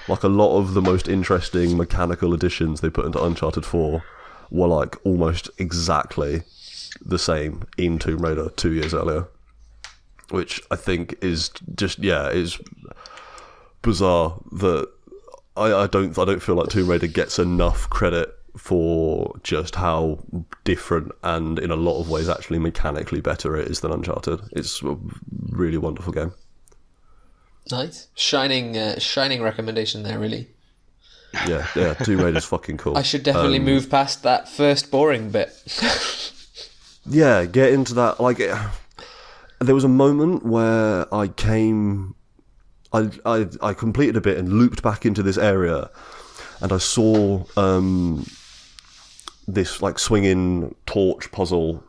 Like, a lot of the most interesting mechanical additions they put into Uncharted 4 were like almost exactly the same in Tomb Raider 2 years earlier, which I think is just is bizarre. That I don't feel like Tomb Raider gets enough credit for just how different and in a lot of ways actually mechanically better it is than Uncharted. It's a really wonderful game. Nice. Shining recommendation there, really. Yeah, Tomb Raider's fucking cool. I should definitely move past that first boring bit. Yeah, get into that. Like, there was a moment where I completed a bit and looped back into this area, and I saw this like swinging torch puzzle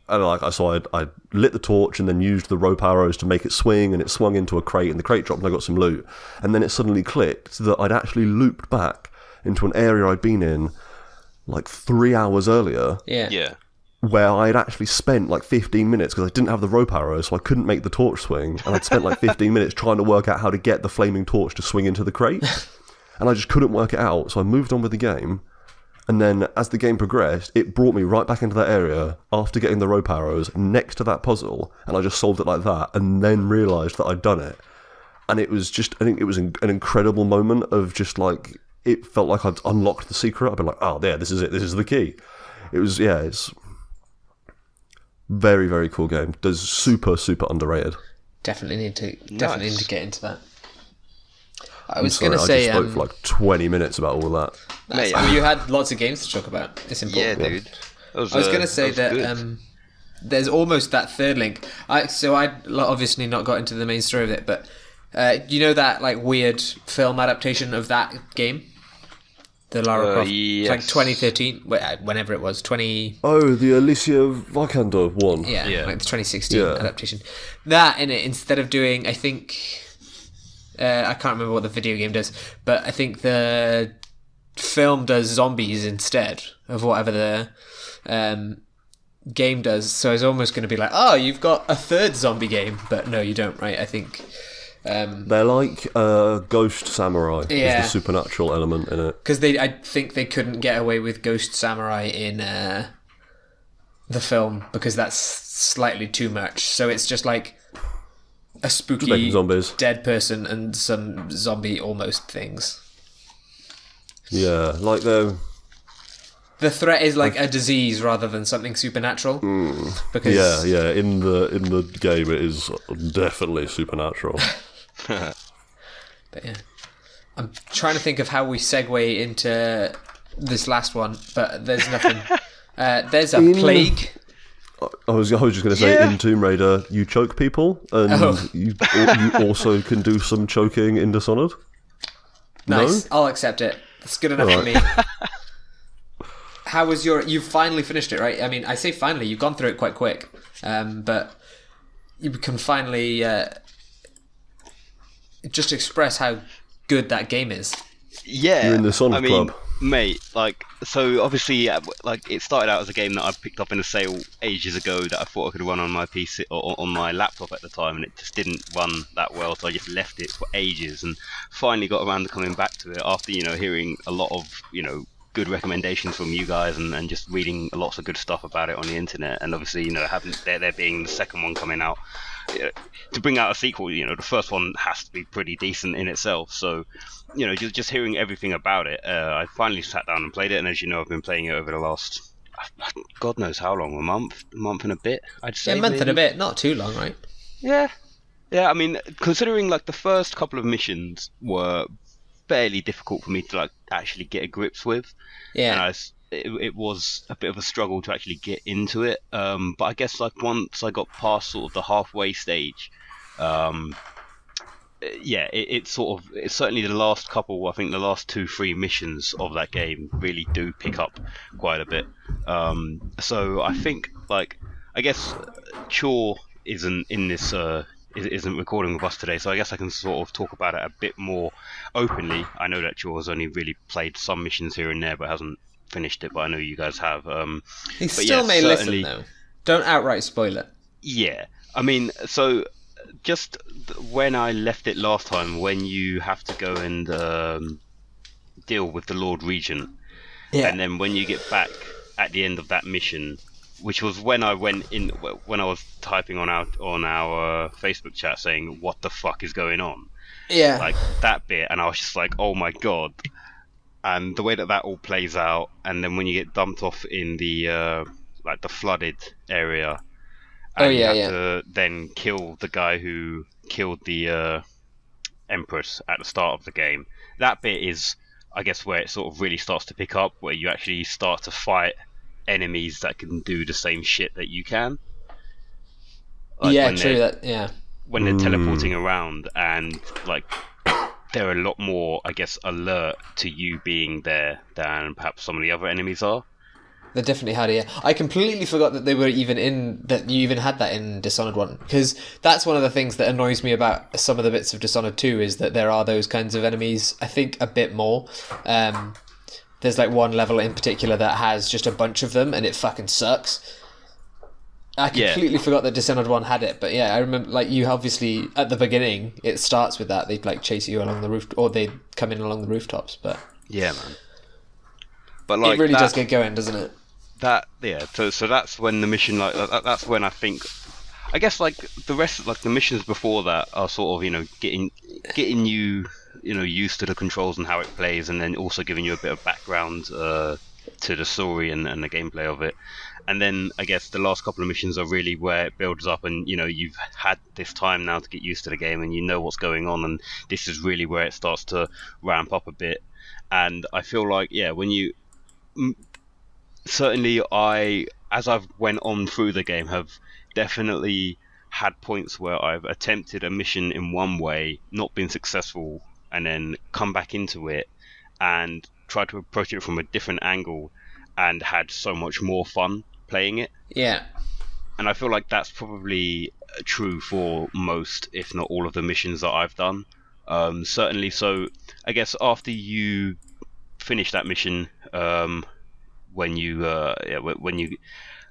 I lit the torch and then used the rope arrows to make it swing, and it swung into a crate, and the crate dropped, and I got some loot. And then it suddenly clicked that I'd actually looped back into an area I'd been in like 3 hours earlier. Yeah. Where I'd actually spent like 15 minutes because I didn't have the rope arrows, so I couldn't make the torch swing, and I'd spent like 15 minutes trying to work out how to get the flaming torch to swing into the crate, and I just couldn't work it out. So I moved on with the game, And then as the game progressed, it brought me right back into that area after getting the rope arrows next to that puzzle, and I just solved it like that, and then realised that I'd done it. And it was just, I think it was an incredible moment of just like, it felt like I'd unlocked the secret. I'd been like, oh, there, this is it, this is the key. It was, yeah, it's very, very cool game. It's super, super underrated. Definitely need to get into that. I was Sorry, going to say... I just spoke for like 20 minutes about all that. Mate, you had lots of games to talk about. It's important. Yeah, dude. I was going to say that there's almost that third link. I obviously not got into the main story of it, but you know that like weird film adaptation of that game? The Lara Croft, yes. like 2013, whenever it was, 20... Oh, the Alicia Vikander one. Yeah, like the 2016 Yeah. adaptation. That in it, instead of doing, I think... I can't remember what the video game does, but I think the film does zombies instead of whatever the game does. So I was almost going to be like, oh, you've got a third zombie game, but no, you don't, right? I think... They're like Ghost Samurai. Yeah. Is the supernatural element in it. Because I think they couldn't get away with Ghost Samurai in the film because that's slightly too much. So it's just like a spooky making zombies. dead person and some zombie almost things. Yeah, like the threat is like a disease rather than something supernatural. Because yeah. In the game, it is definitely supernatural. But yeah, I'm trying to think of how we segue into this last one, but there's nothing. There's a plague. I was just going to say, Yeah. in Tomb Raider, you choke people, and you also can do some choking in Dishonored. Nice, No? I'll accept it. That's good enough for me. How was you've finally finished it, right? I mean, I say finally, you've gone through it quite quick, but you can finally just express how good that game is. Yeah, You're in the Sonic Club. mate. Like, so obviously, like it started out as a game that I picked up in a sale ages ago that I thought I could run on my PC or on my laptop at the time, and it just didn't run that well. So I just left it for ages, and finally got around to coming back to it after hearing a lot of good recommendations from you guys and just reading lots of good stuff about it on the internet, and obviously having there being the second one coming out. To bring out a sequel, the first one has to be pretty decent in itself. So, just hearing everything about it, I finally sat down and played it. And as you know, I've been playing it over the last, God knows how long, a month and a bit, I'd say. Yeah, a month maybe. and a bit, not too long, right? Yeah. I mean, considering like the first couple of missions were fairly difficult for me to like actually get a grips with. Yeah. And it was a bit of a struggle to actually get into it, but I guess like once I got past sort of the halfway stage, it's certainly the last couple, I think the last 2-3 missions of that game really do pick up quite a bit. So I think like I guess Chor isn't in this isn't recording with us today, so I guess I can sort of talk about it a bit more openly. I know that Chor has only really played some missions here and there but hasn't finished it, but I know you guys have. He but still may listen, though. Don't outright spoil it. Yeah, I mean, so just when I left it last time, when you have to go and deal with the Lord Regent, and then when you get back at the end of that mission, which was when I went in, when I was typing on our Facebook chat saying, "What the fuck is going on?" Yeah, like that bit, and I was just like, "Oh my god." And the way that all plays out, and then when you get dumped off in the like the flooded area, and you have to then kill the guy who killed the Empress at the start of the game. That bit is, I guess, where it sort of really starts to pick up, where you actually start to fight enemies that can do the same shit that you can. Like when they're teleporting around, and like they're a lot more, I guess, alert to you being there than perhaps some of the other enemies are. They definitely had it. Yeah. I completely forgot that they were that you even had that in Dishonored 1, because that's one of the things that annoys me about some of the bits of Dishonored 2 is that there are those kinds of enemies. I think a bit more. There's like one level in particular that has just a bunch of them, and it fucking sucks. I completely forgot that Dishonored 1 had it, but yeah, I remember, like, you obviously, at the beginning, it starts with that. They'd, like, chase you along the roof, or they'd come in along the rooftops, but... Yeah, man. But like it really that, does get going, doesn't it? So that's when the mission that's when I guess like the rest, like the missions before that are sort of getting you used to the controls and how it plays, and then also giving you a bit of background to the story and the gameplay of it. And then I guess the last couple of missions are really where it builds up, and you've had this time now to get used to the game, and you know what's going on, and this is really where it starts to ramp up a bit. And I feel like when you certainly as I've went on through the game, have definitely had points where I've attempted a mission in one way, not been successful, and then come back into it and tried to approach it from a different angle and had so much more fun playing it. Yeah. And I feel like that's probably true for most, if not all, of the missions that I've done. Certainly, so I guess after you finish that mission, when you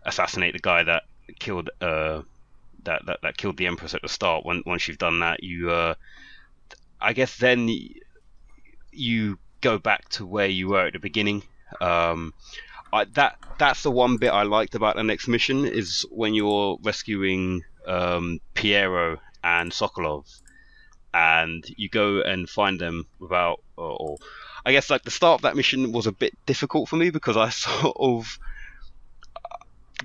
assassinate the guy that killed that killed the Empress at the start, once you've done that, I guess then you go back to where you were at the beginning. That's the one bit I liked about the next mission, is when you're rescuing Piero and Sokolov, and you go and find them without, or I guess like the start of that mission was a bit difficult for me, because I sort of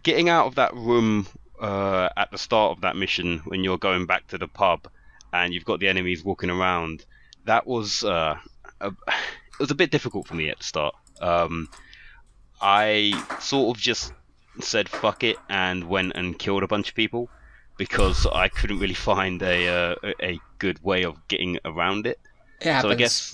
getting out of that room at the start of that mission when you're going back to the pub and you've got the enemies walking around. That was it was a bit difficult for me at the start. I sort of just said fuck it and went and killed a bunch of people, because I couldn't really find a good way of getting around it. It happens. So I guess,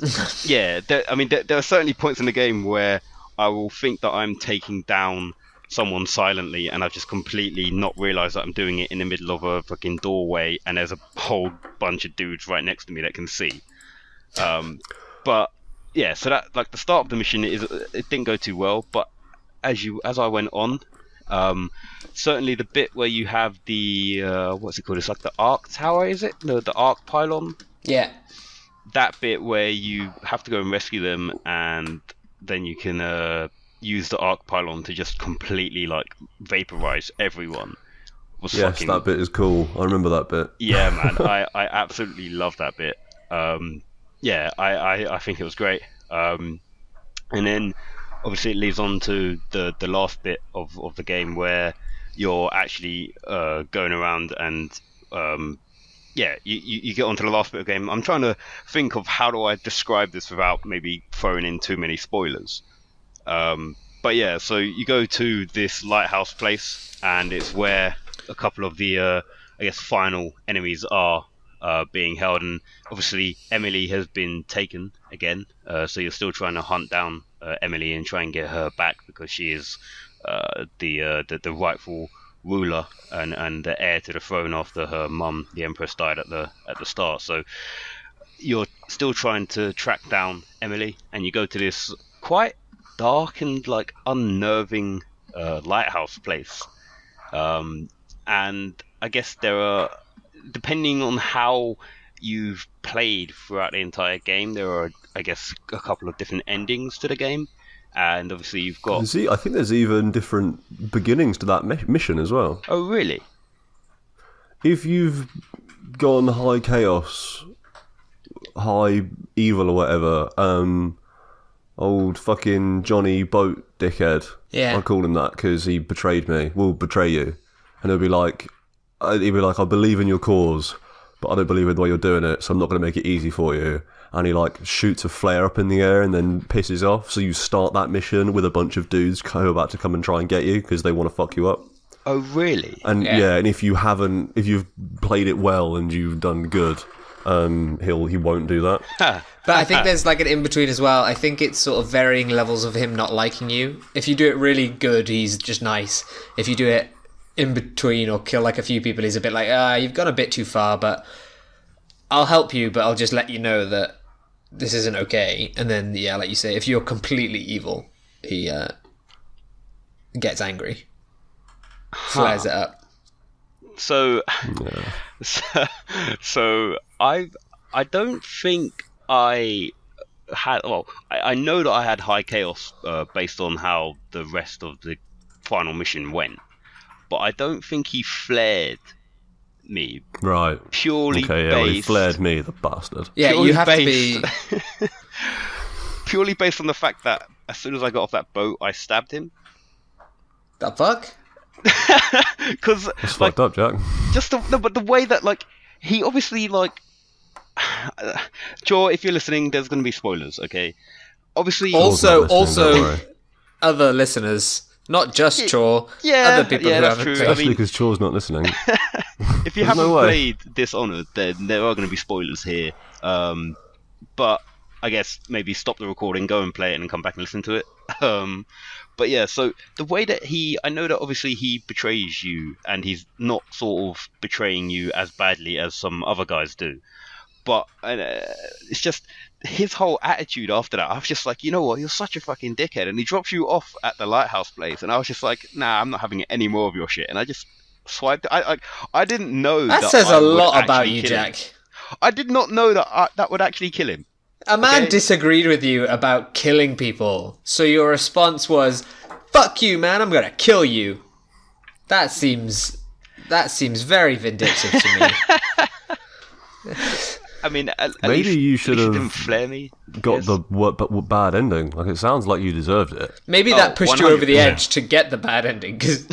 there are certainly points in the game where I will think that I'm taking down someone silently, and I've just completely not realised that I'm doing it in the middle of a fucking doorway, and there's a whole bunch of dudes right next to me that can see. But yeah, so that, like, the start of the mission it didn't go too well, but as I went on, certainly the bit where you have the what's it called? It's like the arc tower, is it? The arc pylon. Yeah. That bit where you have to go and rescue them, and then you can use the arc pylon to just completely like vaporize everyone. That bit is cool. I remember that bit. Yeah, man, I absolutely love that bit. I think it was great. And then obviously it leads on to the last bit of the game, where you're actually going around and you get onto the last bit of the game. I'm trying to think of how do I describe this without maybe throwing in too many spoilers. But yeah, so you go to this lighthouse place, and it's where a couple of the final enemies are being held, and obviously Emily has been taken again, so you're still trying to hunt down Emily and try and get her back, because she is the rightful ruler and the heir to the throne after her mum, the Empress, died at the start. So you're still trying to track down Emily, and you go to this quite dark and like unnerving lighthouse place, and I guess there are, depending on how you've played throughout the entire game, there are, I guess, a couple of different endings to the game, and obviously you've got. I think there's even different beginnings to that mission as well. Oh, really? If you've gone high chaos, high evil, or whatever, old fucking Johnny Boat dickhead. Yeah. I call him that because he betrayed me. Will betray you, and he'll be like, I believe in your cause, but I don't believe in the way you're doing it, so I'm not going to make it easy for you. And he like shoots a flare up in the air and then pisses off. So you start that mission with a bunch of dudes who are about to come and try and get you because they want to fuck you up. Oh, really? And and if you've played it well and you've done good, he won't do that. But I think there's like an in-between as well. I think it's sort of varying levels of him not liking you. If you do it really good, he's just nice. If you do it in between or kill like a few people, he's a bit like, you've gone a bit too far, but I'll help you, but I'll just let you know that this isn't okay. And then, like you say, if you're completely evil, he gets angry, flares it up. So I don't think I had. Well, I know that I had high chaos based on how the rest of the final mission went, but I don't think he flared me Right. purely Okay, yeah, based. well, he flared me, the bastard. Yeah, purely you have based, to be. purely based on the fact that as soon as I got off that boat, I stabbed him. The fuck? Because That's fucked up, Jack. just but the way that like he obviously like Joe, if you're listening, there's going to be spoilers, okay? Obviously, Also, not listening, don't worry. other listeners, not just Chor, yeah, other people yeah, who that's haven't true. played. I Especially mean- because Chor's not listening. if you There's haven't no way. played Dishonored, then there are going to be spoilers here. But I guess maybe stop the recording, go and play it, and come back and listen to it. But yeah, so the way that I know that obviously he betrays you, and he's not sort of betraying you as badly as some other guys do. But it's just his whole attitude after that. I was just like, you know what, you're such a fucking dickhead. And he drops you off at the lighthouse place, and I was just like, nah, I'm not having any more of your shit. And I just swiped. I didn't know That that says I a would lot about actually you, kill him. Jack. I did not know that that would actually kill him. A man Okay. disagreed with you about killing people, so your response was, "Fuck you, man! I'm gonna kill you." That seems very vindictive to me. I mean, at Maybe least, you at should least have he didn't flare me. Got Yes. the bad ending. Like, it sounds like you deserved it. Maybe Oh, that pushed you over the 100%. edge to get the bad ending. Because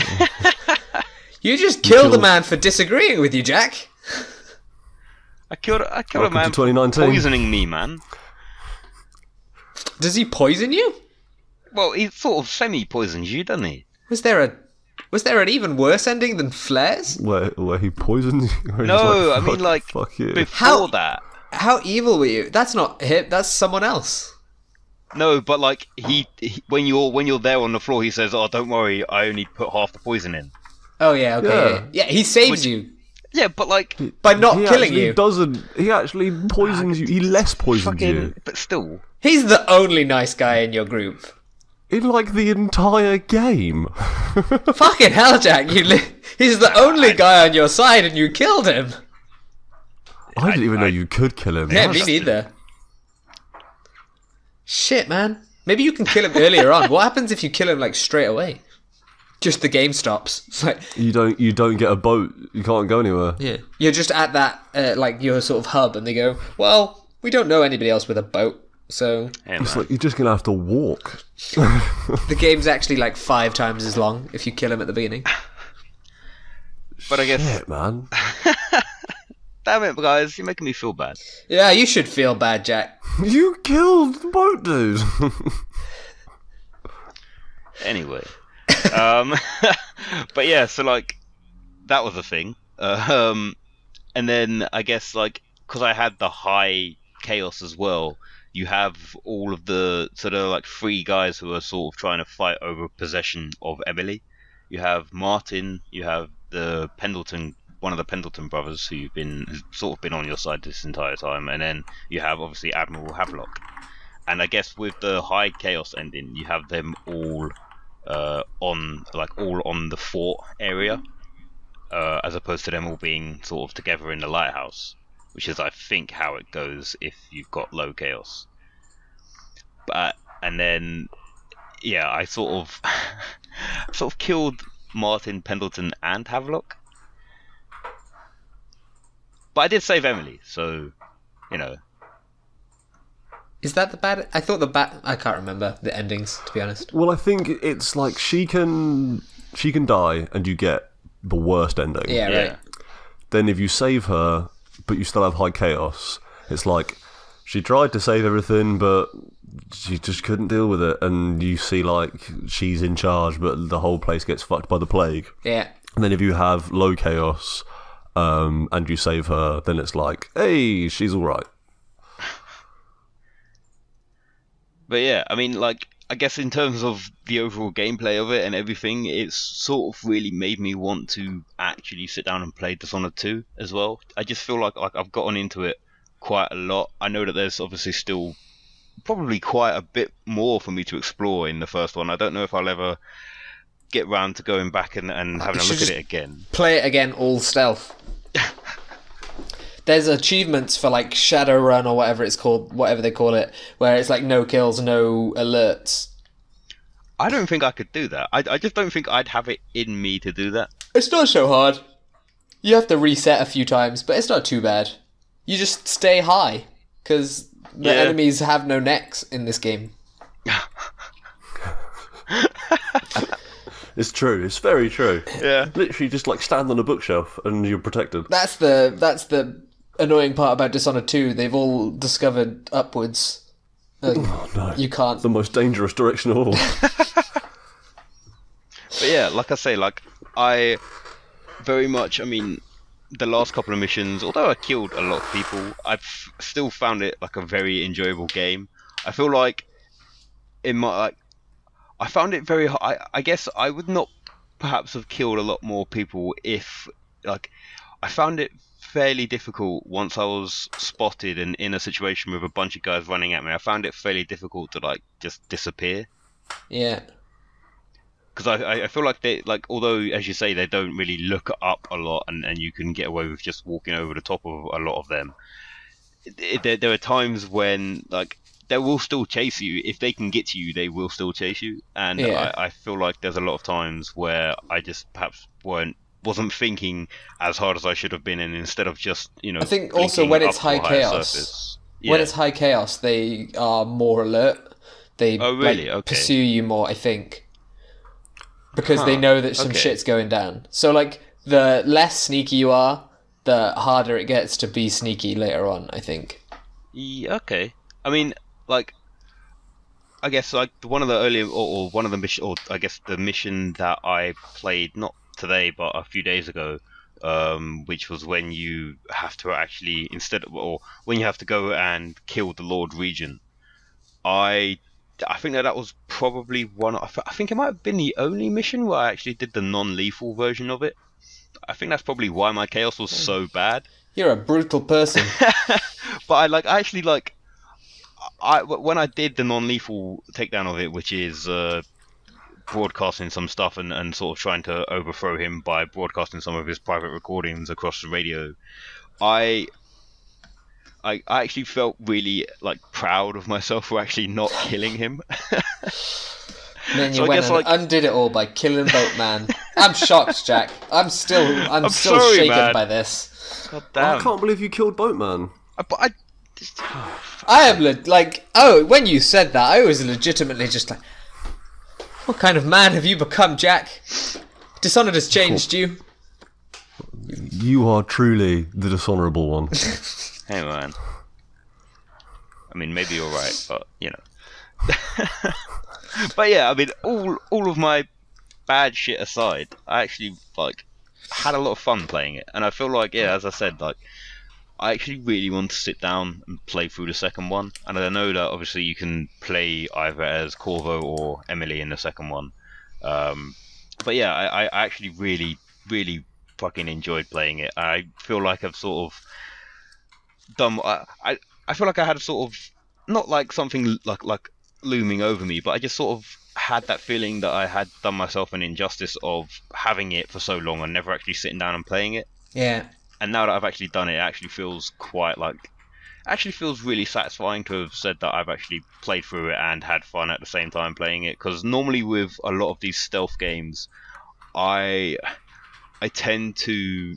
you just killed a killed- man for disagreeing with you, Jack. I killed a Welcome man to for 2019. poisoning me, man. Does he poison you? Well, he sort of semi-poisons you, doesn't he? Was there an even worse ending than Flares? Where he poisons you? Where he's No, I "Fuck- mean like fuck you. before How- that. How evil were you? That's not him. That's someone else. No, but like he when you're there on the floor, he says, "Oh, don't worry, I only put half the poison in." Oh yeah, okay. Yeah, he saves Which- you Yeah, but like by not He killing actually you. doesn't. He actually poisons you. He less poisons fucking. you. But still, He's the only nice guy in your group. In like the entire game. Fucking hell, Jack! He's the only guy on your side, and you killed him. I didn't even know you could kill him. Yeah, me neither. Shit, man. Maybe you can kill him earlier on. What happens if you kill him like straight away? Just the game stops. It's like, You don't get a boat. You can't go anywhere. yeah, you're just at that like your sort of hub, and they go, "Well, we don't know anybody else with a boat, so hey, It's man. like you're just gonna have to walk. the game's actually like 5 times as long if you kill him at the beginning." But I guess, Shit, man. damn it, guys, you're making me feel bad. Yeah, you should feel bad, Jack. You killed the boat dude. Anyway, but yeah, so like that was a thing. And then I guess like because I had the high chaos as well, you have all of the sort of like 3 guys who are sort of trying to fight over possession of Emily. You have Martin, you have the Pendleton, one of the Pendleton brothers who's sort of been on your side this entire time, and then you have obviously Admiral Havelock. And I guess with the high chaos ending, you have them all on the fort area, as opposed to them all being sort of together in the lighthouse, which is I think how it goes if you've got low chaos. But and then yeah, I sort of killed Martin, Pendleton, and Havelock. But I did save Emily, so you know. Is that the bad? I thought I can't remember the endings, to be honest. Well, I think it's like she can die and you get the worst ending. Yeah, Yeah. right. Then if you save her, but you still have high chaos, it's like she tried to save everything, but she just couldn't deal with it. And you see like she's in charge, but the whole place gets fucked by the plague. Yeah. And then if you have low chaos, and you save her, then it's like, hey, she's all right. But yeah, I mean, like, I guess in terms of the overall gameplay of it and everything, it's sort of really made me want to actually sit down and play Dishonored 2 as well. I just feel like I've gotten into it quite a lot. I know that there's obviously still probably quite a bit more for me to explore in the first one. I don't know if I'll ever get round to going back and having a should look at just- it again. Play it again, all stealth. there's achievements for like Shadowrun or whatever it's called, whatever they call it, where it's like no kills, no alerts. I don't think I could do that. I just don't think I'd have it in me to do that. It's not so hard. You have to reset a few times, but it's not too bad. You just stay high, because the enemies have no necks in this game. It's true. It's very true. Yeah. Literally, just like stand on a bookshelf and you're protected. That's the annoying part about Dishonored 2. They've all discovered upwards. Oh no! You can't. The most dangerous direction of all. But yeah, like I say, like I very much. I mean, the last couple of missions, although I killed a lot of people, I've still found it like a very enjoyable game. I feel like in my I found it very. I guess I would not perhaps have killed a lot more people if like I found it fairly difficult once I was spotted and in a situation with a bunch of guys running at me. I found it fairly difficult to like just disappear. Yeah. Because I feel like they like, although as you say they don't really look up a lot and you can get away with just walking over the top of a lot of them. There are times when like they will still chase you. If they can get to you, they will still chase you. And I feel like there's a lot of times where I just perhaps wasn't thinking as hard as I should have been, and instead of just I think also when it's high chaos, surface, when it's high chaos, they are more alert. They pursue you more, I think, because they know that some shit's going down. So like the less sneaky you are, the harder it gets to be sneaky later on, I think. Yeah, okay. I mean, like, I guess like one of the earlier or one of the mission, or I guess the mission that I played not today but a few days ago, which was when you have to actually when you have to go and kill the Lord Regent. I think that was probably one. I think it might have been the only mission where I actually did the non-lethal version of it. I think that's probably why my chaos was so bad. You're a brutal person. But when I did the non-lethal takedown of it, which is broadcasting some stuff and sort of trying to overthrow him by broadcasting some of his private recordings across the radio, I actually felt really like proud of myself for actually not killing him. And then you went and undid it all by killing Boatman. I'm shocked, Jack. I'm still sorry, shaken man. by this. God damn. I can't believe you killed Boatman. I am when you said that, I was legitimately just like, what kind of man have you become, Jack? Dishonored has changed you. You are truly the dishonourable one. Hey man. I mean, maybe you're right, but you know. But yeah, I mean, all of my bad shit aside, I actually like had a lot of fun playing it, and I feel like as I said, like I actually really want to sit down and play through the second one. And I know that obviously you can play either as Corvo or Emily in the second one, but yeah, I actually really fucking enjoyed playing it. I feel like I've sort of done. I feel like I had sort of not like something like looming over me, but I just sort of had that feeling that I had done myself an injustice of having it for so long and never actually sitting down and playing it. Yeah. And now that I've actually done it, it actually feels really satisfying to have said that I've actually played through it and had fun at the same time playing it. Because normally with a lot of these stealth games, I tend to,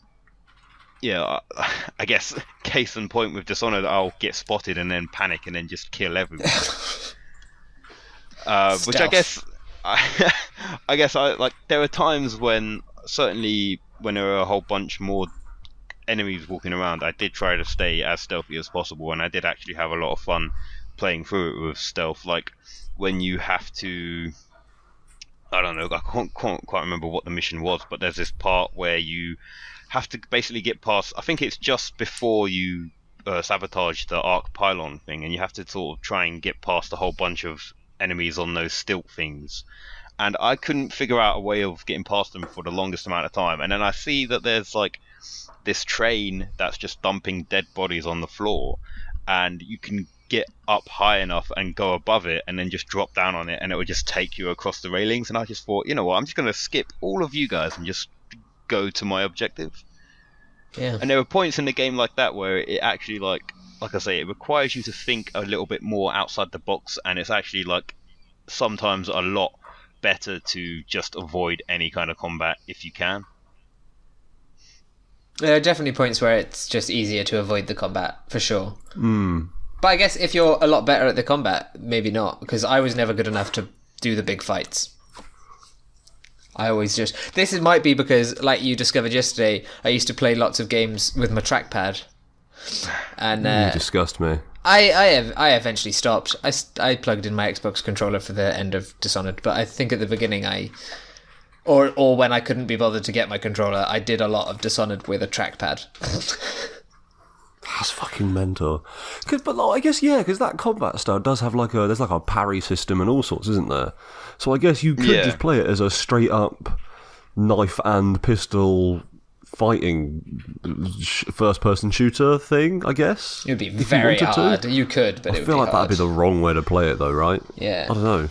I guess case in point with Dishonored, I'll get spotted and then panic and then just kill everyone. Which I guess, there are times when certainly when there are a whole bunch more enemies walking around, I did try to stay as stealthy as possible, and I did actually have a lot of fun playing through it with stealth. Like when you have to, I don't know, I can't quite remember what the mission was, but there's this part where you have to basically get past, I think it's just before you sabotage the arc pylon thing, and you have to sort of try and get past a whole bunch of enemies on those stilt things. And I couldn't figure out a way of getting past them for the longest amount of time, and then I see that there's like this train that's just dumping dead bodies on the floor, and you can get up high enough and go above it and then just drop down on it, and it would just take you across the railings. And I just thought, you know what, I'm just going to skip all of you guys and just go to my objective. Yeah. And there are points in the game like that where it actually like I say, it requires you to think a little bit more outside the box, and it's actually like sometimes a lot better to just avoid any kind of combat if you can. There are definitely points where it's just easier to avoid the combat, for sure. Mm. But I guess if you're a lot better at the combat, maybe not, because I was never good enough to do the big fights. I always just... might be because, like you discovered yesterday, I used to play lots of games with my trackpad. And You disgust me. I eventually stopped. I plugged in my Xbox controller for the end of Dishonored, but I think at the beginning or when I couldn't be bothered to get my controller, I did a lot of Dishonored with a trackpad. That's fucking mental. But like, I guess, yeah, because that combat style does have there's like a parry system and all sorts, isn't there? So I guess you could just play it as a straight up knife and pistol fighting first person shooter thing, I guess. It would be very hard. You could, but I feel like that'd be the wrong way to play it though, right? Yeah. I don't know.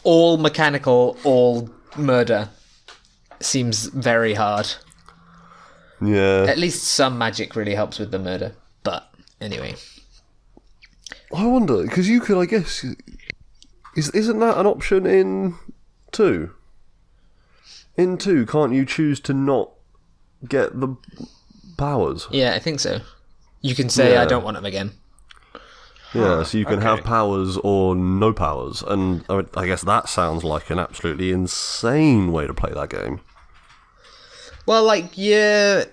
All mechanical, all murder seems very hard. Yeah. At least some magic really helps with the murder. But anyway. I wonder, because you could, I guess... Isn't that an option in 2? In 2, can't you choose to not get the powers? Yeah, I think so. You can say, Yeah. I don't want them again. Yeah, so you can have powers or no powers. And I guess that sounds like an absolutely insane way to play that game. Well, like, yeah...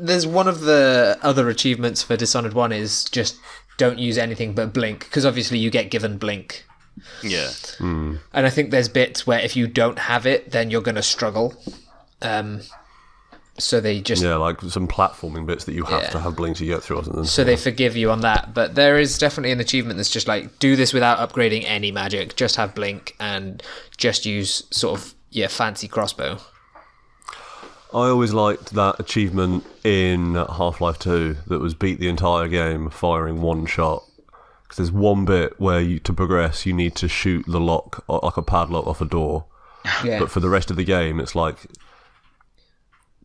There's one of the other achievements for Dishonored 1 is just don't use anything but blink, because obviously you get given blink. Yeah. And I think there's bits where if you don't have it, then you're going to struggle. So they just... Yeah, like some platforming bits that you have to have blink to get through or something. So they forgive you on that. But there is definitely an achievement that's just like, do this without upgrading any magic. Just have blink and just use sort of, fancy crossbow. I always liked that achievement in Half-Life 2 that was beat the entire game firing one shot. Because there's one bit where to progress, you need to shoot the lock, like a padlock off a door. Yeah. But for the rest of the game, it's like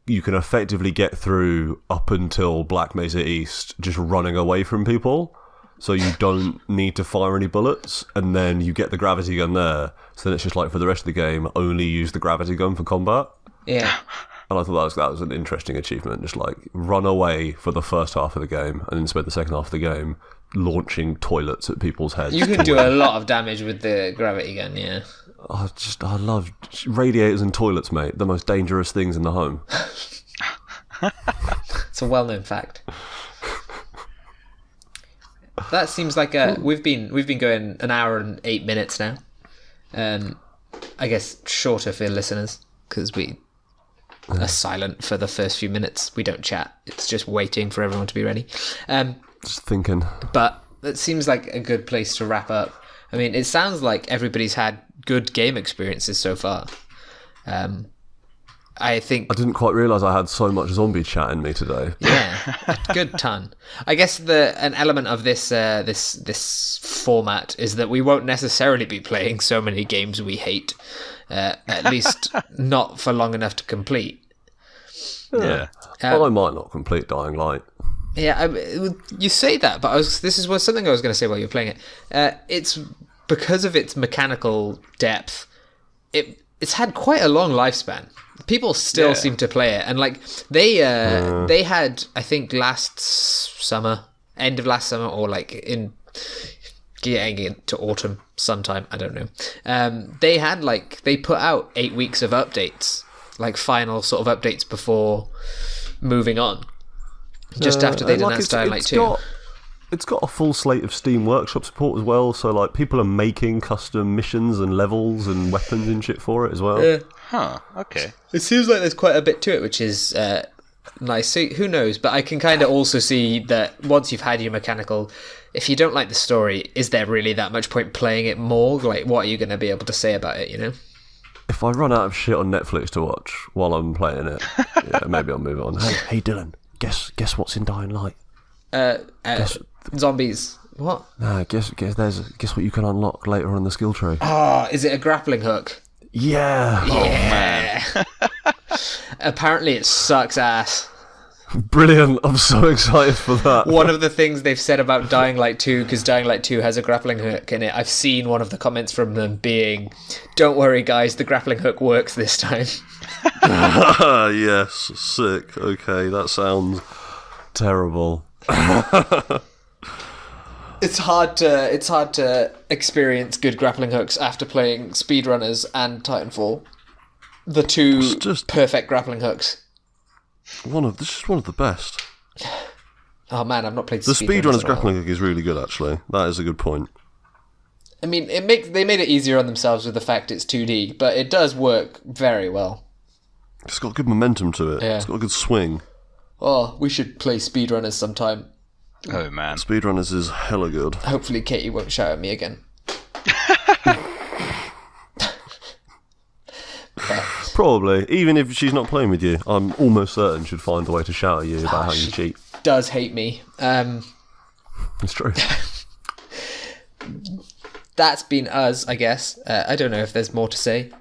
you can effectively get through up until Black Mesa East just running away from people. So you don't need to fire any bullets. And then you get the gravity gun there. So then it's just like for the rest of the game, only use the gravity gun for combat. Yeah. And I thought that was an interesting achievement. Just like run away for the first half of the game and then spend the second half of the game launching toilets at people's heads. You can do a lot of damage with the gravity gun, yeah. I love radiators and toilets, mate. The most dangerous things in the home. It's a well-known fact. That seems like we've been going an hour and 8 minutes now. I guess shorter for listeners because we are silent for the first few minutes. We don't chat. It's just waiting for everyone to be ready. Just thinking. But it seems like a good place to wrap up. I mean, it sounds like everybody's had good game experiences so far. I think... I didn't quite realise I had so much zombie chat in me today. Yeah, a good ton. I guess an element of this this format is that we won't necessarily be playing so many games we hate, at least not for long enough to complete. Yeah. Well, I might not complete Dying Light. Yeah, you say that, but this is something I was going to say while you're playing it. It's because of its mechanical depth. It's had quite a long lifespan. People still seem to play it, and like they had, I think, end of last summer, or like in getting into autumn sometime, I don't know. They put out 8 weeks of updates, like final sort of updates before moving on. Just after they'd announced Dying Light 2. It's got a full slate of Steam Workshop support as well, so like people are making custom missions and levels and weapons and shit for it as well. Yeah. Huh, okay. It seems like there's quite a bit to it, which is nice. So who knows? But I can kind of also see that once you've had your mechanical, if you don't like the story, is there really that much point playing it more? Like, what are you going to be able to say about it, you know? If I run out of shit on Netflix to watch while I'm playing it, maybe I'll move on. Hey Dylan, guess what's in Dying Light? Zombies. What? Nah, guess what you can unlock later on the skill tree. Oh, is it a grappling hook? Yeah. Yeah. Apparently it sucks ass. Brilliant. I'm so excited for that. One of the things they've said about Dying Light 2, because Dying Light 2 has a grappling hook in it, I've seen one of the comments from them being, "Don't worry guys, the grappling hook works this time." Yes, sick. Okay, that sounds terrible. It's hard to experience good grappling hooks after playing Speedrunners and Titanfall. The two just perfect grappling hooks. This is one of the best. Oh man, I've not played The Speedrunners Speedrunner's at all. grappling hook is really good, actually. That is a good point. I mean, they made it easier on themselves with the fact it's 2D, but it does work very well. It's got good momentum to it. Yeah. It's got a good swing. Oh, we should play Speedrunners sometime. Oh man. Speedrunners is hella good. Hopefully Katie won't shout at me again. Probably. Even if she's not playing with you, I'm almost certain she'd find a way to shout at you about how you cheat. Does hate me. It's true. That's been us, I guess. I don't know if there's more to say.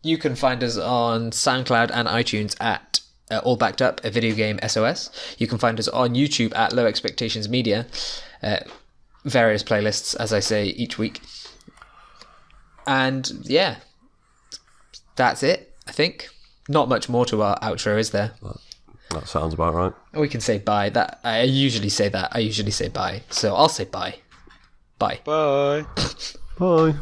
You can find us on SoundCloud and iTunes at All Backed Up, a video game SOS. You can find us on YouTube at Low Expectations Media. Various playlists, as I say, each week. And yeah, that's it, I think. Not much more to our outro, is there? That sounds about right. We can say bye. I usually say that. I usually say bye. So I'll say bye. Bye. Bye. Bye.